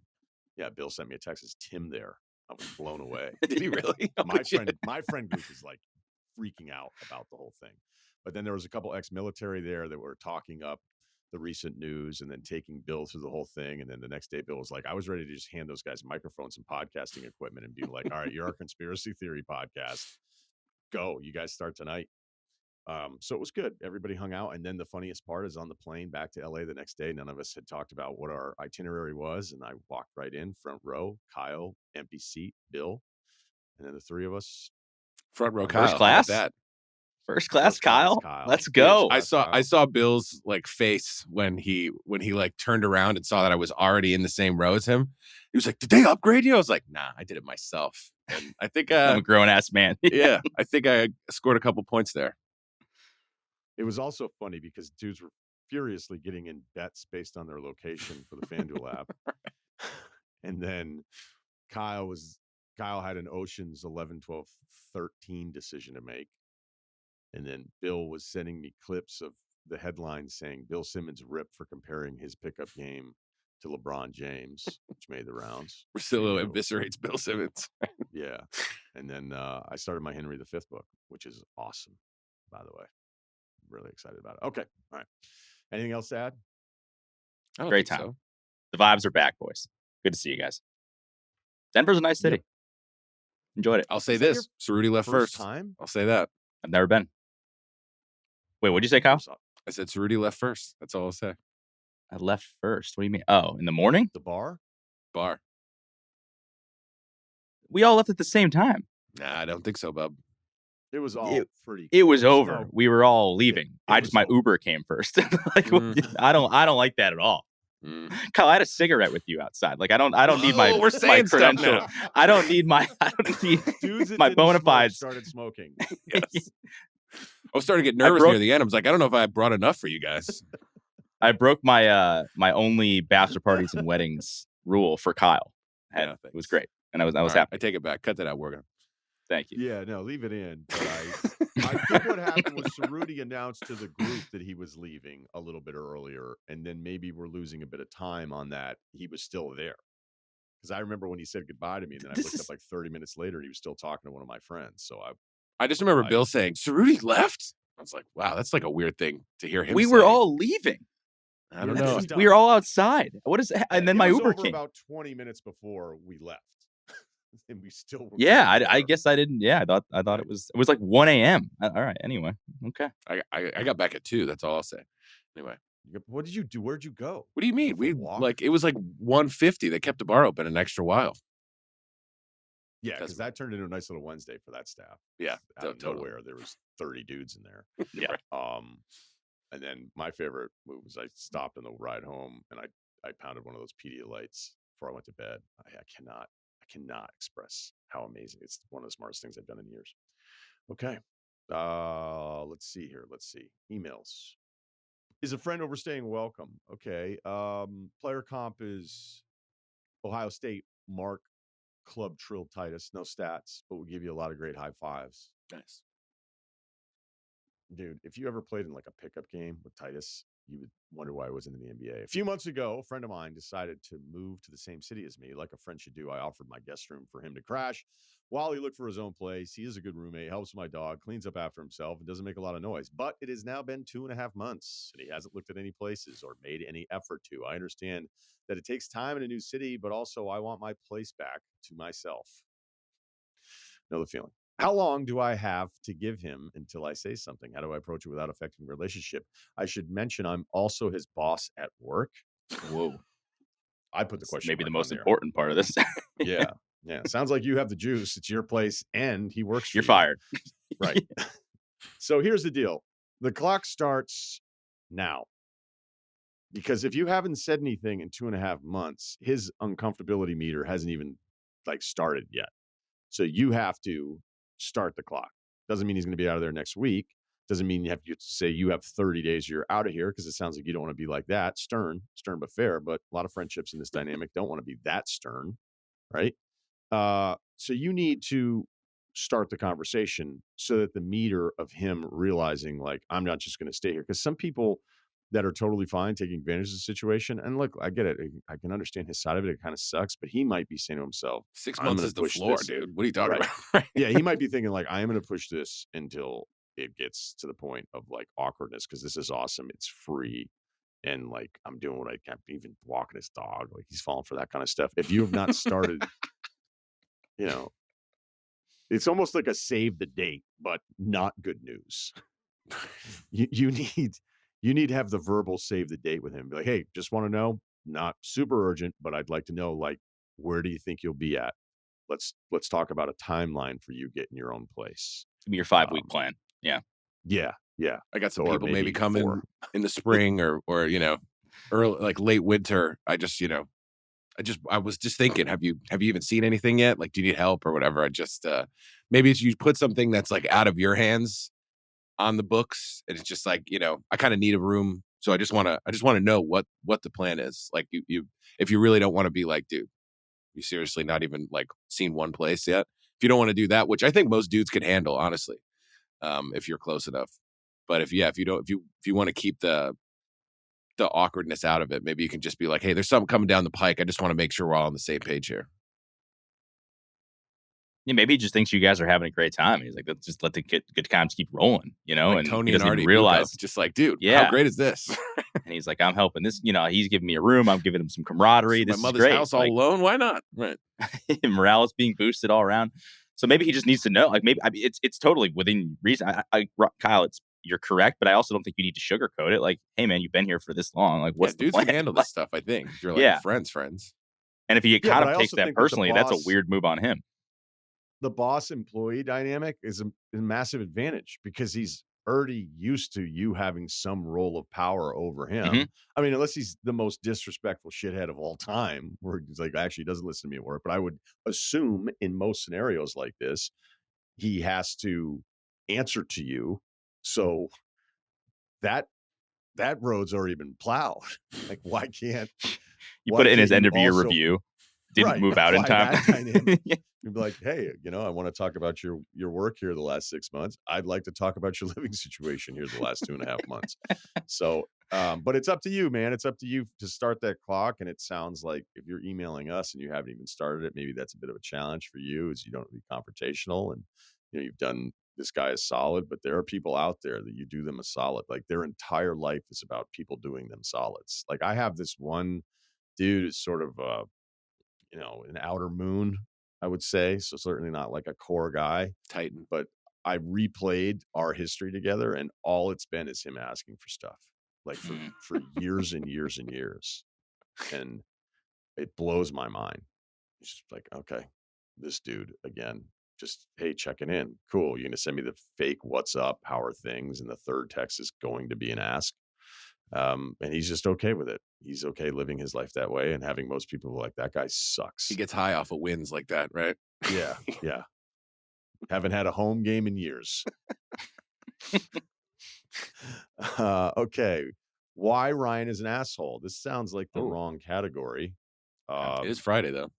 Bill sent me a text. Is Tim there? I was blown away. Did he really? My friend group is like freaking out about the whole thing. But then there was a couple ex-military there that were talking up the recent news and then taking Bill through the whole thing. And then the next day, Bill was like, I was ready to just hand those guys microphones and podcasting equipment and be like, all right, you're our conspiracy theory podcast. Go. You guys start tonight. So it was good. Everybody hung out. And then the funniest part is on the plane back to LA the next day, none of us had talked about what our itinerary was. And I walked right in, front row, Kyle, empty seat, Bill. And then the three of us. Front row, Kyle. First class? First class, Kyle. Let's go. I saw Bill's like face when he like turned around and saw that I was already in the same row as him. He was like, did they upgrade you? I was like, nah, I did it myself. And I think I'm a grown ass man. Yeah, I think I scored a couple points there. It was also funny because dudes were furiously getting in bets based on their location for the FanDuel app. And then Kyle had an Ocean's 11, 12, 13 decision to make. And then Bill was sending me clips of the headlines saying Bill Simmons ripped for comparing his pickup game to LeBron James, which made the rounds. Russillo eviscerates Bill Simmons. Yeah. And then I started my Henry V book, which is awesome, by the way. Really excited about it. Okay. All right. Anything else to add? Great time. So. The vibes are back, boys. Good to see you guys. Denver's a nice city. Yep. Enjoyed it. I'll say this. Ceruti left first. Time? I'll say that. I've never been. Wait, what'd you say, Kyle? I said Ceruti left first. That's all I'll say. I left first. What do you mean? Oh, in the morning? The bar? We all left at the same time. Nah, I don't think so, bub. It was all pretty. It was over. We were all leaving. My Uber came first. Like, I don't like that at all. Kyle, I had a cigarette with you outside. Like I don't need my credential. I don't need my bona fides. Started smoking. Yes. I was starting to get nervous near the end. I was like, I don't know if I brought enough for you guys. I broke my my only bachelor parties and weddings rule for Kyle. And it was great. And I was happy. I take it back. Cut that out, Wargon. Thank you. Yeah, no, leave it in. But I think what happened was Ceruti announced to the group that he was leaving a little bit earlier, and then maybe we're losing a bit of time on that. He was still there. Because I remember when he said goodbye to me, and then I looked up like 30 minutes later, and he was still talking to one of my friends. So I just remember Bill saying, Ceruti left? I was like, wow, that's like a weird thing to hear him We say. were all leaving. I don't know. We were all outside. What is? And then my Uber came about 20 minutes before we left, and we still were. Yeah, I guess I didn't. Yeah, I thought it was like 1 a.m. All right. Anyway, okay. I got back at 2. That's all I'll say. Anyway, what did you do? Where'd you go? What do you mean? It was like 1:50. They kept the bar open an extra while. Yeah, because that turned into a nice little Wednesday for that staff. Yeah, out of nowhere, there was 30 dudes in there. Yeah. And then my favorite move was I stopped on the ride home and I pounded one of those Pedialites before I went to bed. I cannot express how amazing. It's one of the smartest things I've done in years. Okay. Let's see here. Emails. Is a friend overstaying welcome? Okay. Player comp is Ohio State Mark Club Trill Titus. No stats, but we'll give you a lot of great high fives. Nice. Dude, if you ever played in like a pickup game with Titus, you would wonder why I wasn't in the NBA. A few months ago, a friend of mine decided to move to the same city as me, like a friend should do. I offered my guest room for him to crash while he looked for his own place. He is a good roommate, helps my dog, cleans up after himself, and doesn't make a lot of noise. But it has now been 2.5 months, and he hasn't looked at any places or made any effort to. I understand that it takes time in a new city, but also I want my place back to myself. Know the feeling. How long do I have to give him until I say something? How do I approach it without affecting the relationship? I should mention I'm also his boss at work. Whoa. I put the question. Maybe the most important part of this. Yeah. Sounds like you have the juice. It's your place and he works for You're fired. Right. So here's the deal. The clock starts now. Because if you haven't said anything in 2.5 months, his uncomfortability meter hasn't even started yet. So you have to start the clock. Doesn't mean he's going to be out of there next week. Doesn't mean you have to say you have 30 days, you're out of here, because it sounds like you don't want to be like that. Stern but fair. But a lot of friendships in this dynamic don't want to be that stern, right? So you need to start the conversation so that the meter of him realizing I'm not just going to stay here. Because some people that are totally fine taking advantage of the situation. And look, I get it. I can understand his side of it. It kind of sucks, but he might be saying to himself, 6 months is the floor, dude. What are you talking about? Yeah, he might be thinking I am going to push this until it gets to the point of awkwardness, because this is awesome. It's free. And I'm doing what I can't, even walking his dog. He's falling for that kind of stuff. If you have not started, it's almost like a save the date, but not good news. You need to have the verbal save the date with him. Be like, hey, just want to know, not super urgent, but I'd like to know, where do you think you'll be at? Let's talk about a timeline for you getting your own place. Give me your 5-week plan. Yeah. Yeah. I got some people maybe coming in the spring or early, late winter. I was just thinking, have you even seen anything yet? Do you need help or whatever? I just maybe it's you put something that's out of your hands on the books, and it's just I kind of need a room, so I just want to know what the plan is. If you really don't want to be dude, you seriously not even seen one place yet. If you don't want to do that, which I think most dudes can handle, honestly, if you're close enough. But if you want to keep the awkwardness out of it, maybe you can just be like, hey, there's something coming down the pike. I just want to make sure we're all on the same page here. Yeah, maybe he just thinks you guys are having a great time. He's like, let's just let the good times keep rolling, and Tony he doesn't and Artie even realize, just dude, how great is this? And he's like, I'm helping this. He's giving me a room. I'm giving him some camaraderie. This my mother's is great. house all alone. Why not? Right. Morale is being boosted all around. So maybe he just needs to know. It's totally within reason. Kyle, you're correct, but I also don't think you need to sugarcoat it. Hey, man, you've been here for this long. What's the dudes plan? Can handle this stuff? I think if you're friends. And if he kind of takes that personally, that's a weird move on him. The boss-employee dynamic is a massive advantage, because he's already used to you having some role of power over him. Mm-hmm. I mean, unless he's the most disrespectful shithead of all time, where he's actually doesn't listen to me at work. But I would assume in most scenarios like this, he has to answer to you. So that road's already been plowed. Why can't you put it in his end of year review? Didn't move out in time. You'd be like, hey, I want to talk about your work here the last 6 months. I'd like to talk about your living situation here the last 2.5 months. So, but it's up to you, man. It's up to you to start that clock. And it sounds like if you're emailing us and you haven't even started it, maybe that's a bit of a challenge for you, is you don't be confrontational, and you've done this guy is solid, but there are people out there that you do them a solid. Like, their entire life is about people doing them solids. Like, I have this one dude is sort of an outer moon, I would say. So certainly not like a core guy. Titan. But I replayed our history together, and all it's been is him asking for stuff, like for years and years and years. And it blows my mind. It's just like, okay, this dude again, just, hey, checking in. Cool. You're going to send me the fake what's up, how are things? And the third text is going to be an ask. And he's just okay with it. He's okay living his life that way and having most people like, that guy sucks. He gets high off of wins like that, right? Yeah. Yeah. Haven't had a home game in years. Okay. Why Ryan is an asshole? This sounds like the wrong category. It is Friday, though.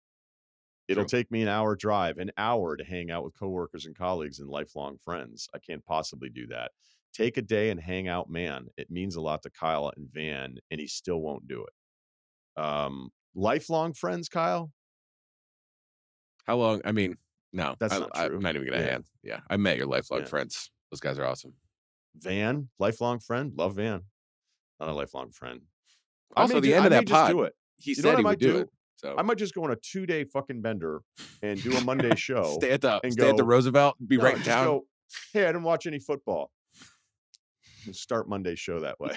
It'll take me an hour drive, an hour to hang out with coworkers and colleagues and lifelong friends. I can't possibly do that. Take a day and hang out, man. It means a lot to Kyle and Van, and he still won't do it. Lifelong friends, Kyle? How long? I mean, no, that's not true. I'm not even going to hand. Yeah, I met your lifelong friends. Those guys are awesome. Van, lifelong friend? Love Van. Not a lifelong friend. Also, the end of that pod, do it. He said he would do it. So I might just go on a 2-day fucking bender and do a Monday show. Stay at the Roosevelt, right in town. Go, hey, I didn't watch any football. Start Monday's show that way.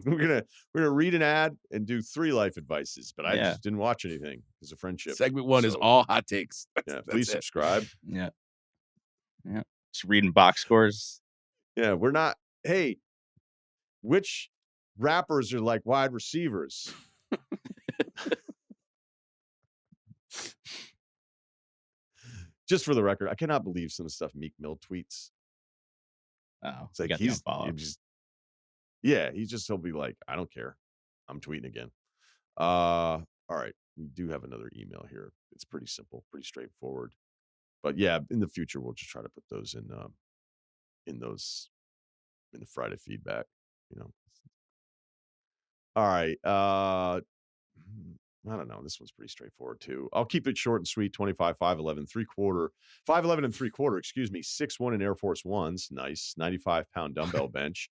We're gonna read an ad and do 3 life advices, but I just didn't watch anything. It's a friendship. Segment 1 is all hot takes. Please subscribe. Yeah. Just reading box scores. Yeah, we're not. Hey, which rappers are like wide receivers? Just for the record, I cannot believe some of the stuff Meek Mill tweets. Oh, it's like he'll be like, I don't care. I'm tweeting again. All right. We do have another email here. It's pretty simple, pretty straightforward. But yeah, in the future, we'll just try to put those in the Friday feedback, All right. I don't know. This one's pretty straightforward too. I'll keep it short and sweet. 25, 5'11", 3/4, 5'11" and 3/4, 6'1" in Air Force Ones. Nice. 95-pound dumbbell bench.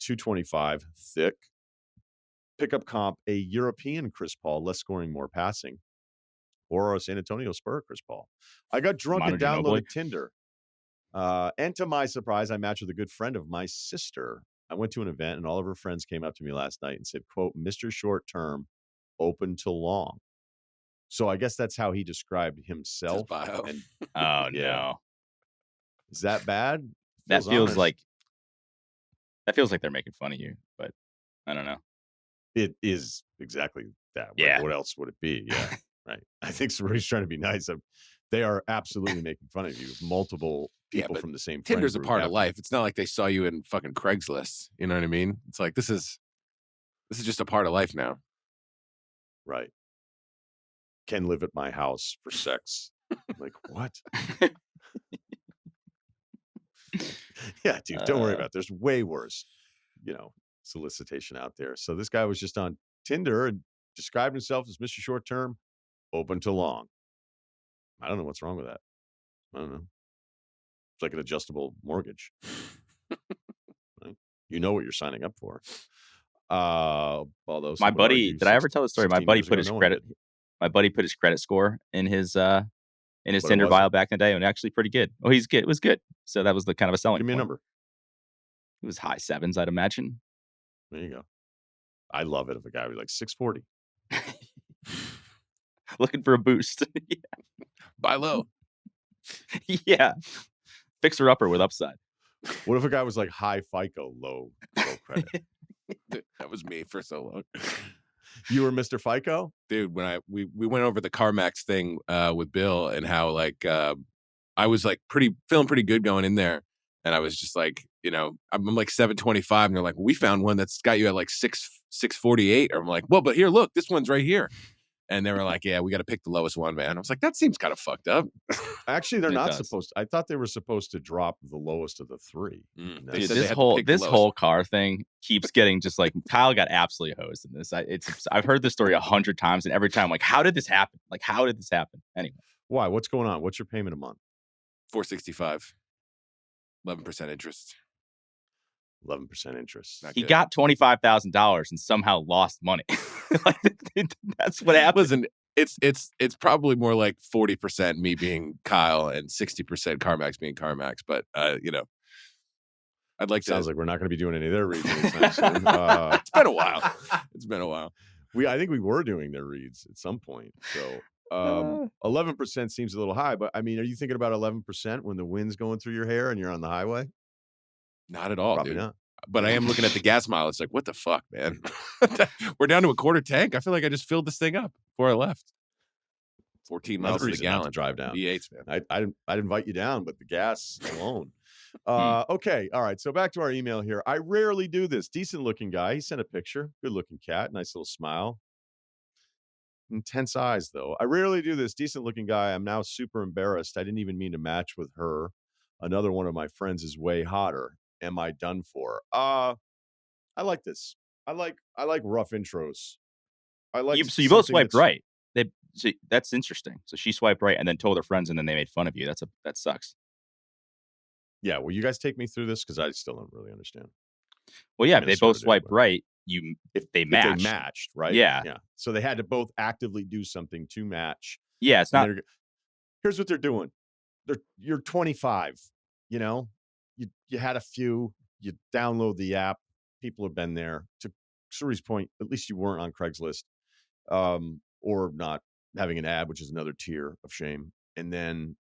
225 thick. Pickup comp, a European Chris Paul, less scoring, more passing. Or a San Antonio Spur Chris Paul. I got drunk and downloaded Tinder. And to my surprise, I matched with a good friend of my sister. I went to an event and all of her friends came up to me last night and said, quote, Mr. Short Term, open to long. So I guess that's how he described himself. And, no. Is that bad? That feels like they're making fun of you, but I don't know. It is exactly that. Yeah. What else would it be? Yeah. Right. I think Ceruti's trying to be nice. They are absolutely making fun of you. Multiple people from the same Tinder's a part of life. It's not like they saw you in fucking Craigslist. You know what I mean? It's like this is just a part of life now. Right. Can live at my house for sex. Like, what? Yeah, dude, don't worry about it. There's way worse, solicitation out there. So this guy was just on Tinder and described himself as Mr. Short Term, open to long. I don't know what's wrong with that. I don't know. It's like an adjustable mortgage. Right? You know what you're signing up for. Although my buddy, did I ever tell the story? My buddy put his credit score in his Tinder bio back in the day, and actually pretty good. Oh, he's good. It was good. So that was the kind of a selling. Give me point. A number. It was high 7s, I'd imagine. There you go. I love it if a guy was like 640. Looking for a boost. Yeah. Buy low. Yeah. Fixer upper with upside. What if a guy was like high FICO, low credit? That was me for so long. You were Mr. FICO? Dude, when we went over the CarMax thing with Bill and how like I was like feeling pretty good going in there. And I was just like, I'm like 725, and they're like, we found one that's got you at like 648. Or I'm like, well, but here, look, this one's right here. And they were like, yeah, we got to pick the lowest one, man. I was like, that seems kind of fucked up. Actually, they're not supposed to. I thought they were supposed to drop the lowest of the three. Dude, this whole car thing keeps getting just like Kyle got absolutely hosed in this. I've heard this story 100 times, and every time I'm like, how did this happen? Like, how did this happen? Anyway. Why? What's going on? What's your payment a month? $465. 11% interest. 11% interest. He got $25,000 and somehow lost money. Like, that's what happened. Listen, it's probably more like 40% me being Kyle and 60% Carmax being Carmax. But I'd like to. Sounds like we're not going to be doing any of their reads anytime soon. It's been a while. It's been a while. I think we were doing their reads at some point. So 11% seems a little high, but I mean, are you thinking about 11% when the wind's going through your hair and you're on the highway? Not at all, Probably dude. not. But I am looking at the gas mile. It's like, what the fuck, man? We're down to a quarter tank. I feel like I just filled this thing up before I left. 14 miles to the gallon. To drive down. V8s, man. I'd invite you down, but the gas alone. Okay. All right. So back to our email here. I rarely do this. Decent looking guy. He sent a picture. Good looking cat. Nice little smile. Intense eyes, though. I rarely do this. Decent looking guy. I'm now super embarrassed. I didn't even mean to match with her. Another one of my friends is way hotter. Am I done for? I like this. I like rough intros. I like. So you both swiped right. That's interesting. So she swiped right and then told her friends, and then they made fun of you. That sucks. Yeah. Will you guys take me through this, because I still don't really understand. Well, yeah, if they both swiped right, if they matched, right? Yeah. So they had to both actively do something to match. Yeah, it's not. Here's what they're doing. You're 25. You had a few. You download the app. People have been there. To Ceruti's point, at least you weren't on Craigslist, or not having an ad, which is another tier of shame. And then,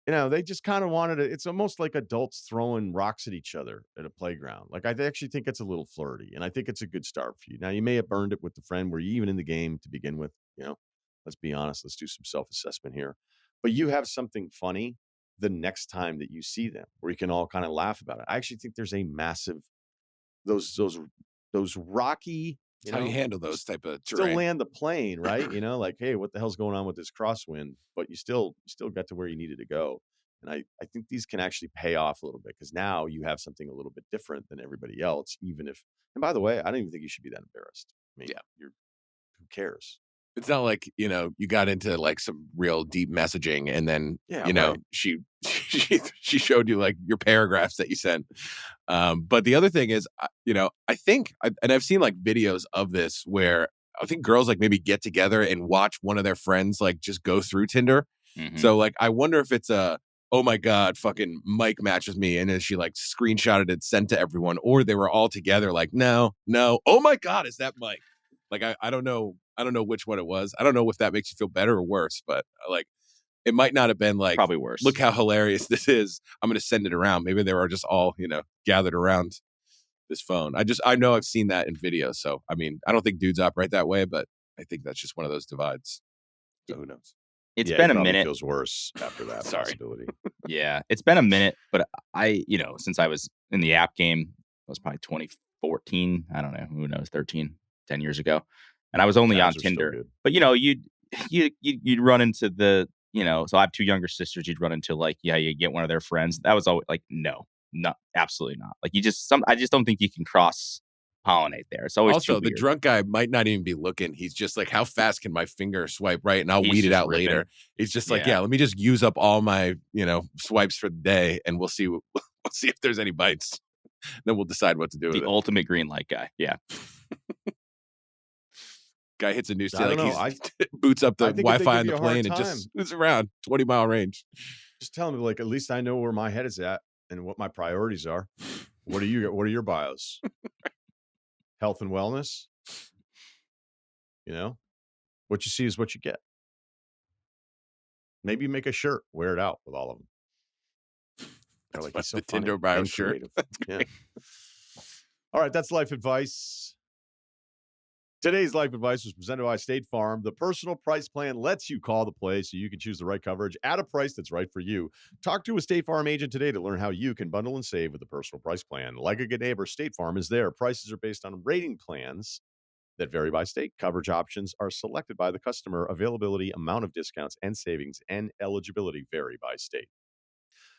they just kind of wanted it. It's almost like adults throwing rocks at each other at a playground. Like, I actually think it's a little flirty, and I think it's a good start for you. Now, you may have burned it with the friend. Were you even in the game to begin with? Let's be honest. Let's do some self-assessment here. But you have something funny the next time that you see them, where you can all kind of laugh about it. I actually think there's a massive, those rocky. How you handle those type of terrain. Still land the plane, right? Like, hey, what the hell's going on with this crosswind? But you still got to where you needed to go. And I think these can actually pay off a little bit, because now you have something a little bit different than everybody else, even if, and by the way, I don't even think you should be that embarrassed. I mean, who cares? It's not like, you got into like some real deep messaging, and then, right. she showed you like your paragraphs that you sent. But the other thing is, I think, and I've seen like videos of this where I think girls like maybe get together and watch one of their friends like just go through Tinder. Mm-hmm. So like, I wonder if it's oh my God, fucking Mike matches me. And then she like screenshotted it, sent to everyone, or they were all together like, no. Oh my God, is that Mike? Like, I don't know. I don't know which one it was. I don't know if that makes you feel better or worse, but like, it might not have been like, probably worse. Look how hilarious this is. I'm going to send it around. Maybe they were just all, gathered around this phone. I know I've seen that in videos. So, I mean, I don't think dudes operate that way, but I think that's just one of those divides. So who knows? It's been a minute. It feels worse after that possibility. Yeah, it's been a minute, but since I was in the app game, it was probably 2014. I don't know. Who knows? 10 years ago. And I was only on Tinder, but you'd run into the, so I have two younger sisters. You'd run into like, you get one of their friends. That was always like, no, absolutely not. Like I just don't think you can cross pollinate there. It's always also the drunk guy might not even be looking. He's just like, how fast can my finger swipe right? And I'll weed it out later. He's just like, let me just use up all my, swipes for the day, and we'll see if there's any bites. Then we'll decide what to do with it. The ultimate green light guy. Yeah. Guy hits a new state, like he boots up the Wi-Fi on the plane and just moves around 20-mile range. Just tell him, like, at least I know where my head is at and what my priorities are. What are your bios? Health and wellness. What you see is what you get. Maybe make a shirt, wear it out with all of them. They're like, he's so the Tinder bio shirt. Yeah. All right, that's life advice. Today's life advice was presented by State Farm. The personal price plan lets you call the play so you can choose the right coverage at a price that's right for you. Talk to a State Farm agent today to learn how you can bundle and save with the personal price plan. Like a good neighbor, State Farm is there. Prices are based on rating plans that vary by state. Coverage options are selected by the customer. Availability, amount of discounts, and savings and eligibility vary by state.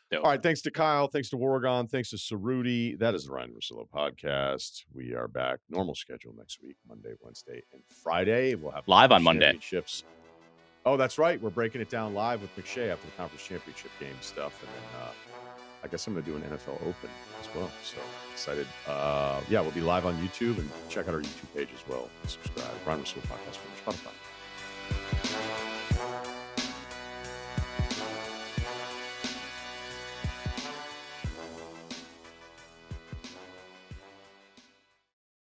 Dope. All right, thanks to Kyle, thanks to Wargon, thanks to Ceruti. That is the Ryen Russillo podcast. We are back, normal schedule next week, Monday, Wednesday, and Friday. We'll have live on Monday. Championships. Oh, that's right. We're breaking it down live with McShay after the conference championship game stuff. And then I guess I'm going to do an NFL Open as well. So excited. We'll be live on YouTube, and check out our YouTube page as well. Subscribe. Ryen Russillo podcast from Spotify.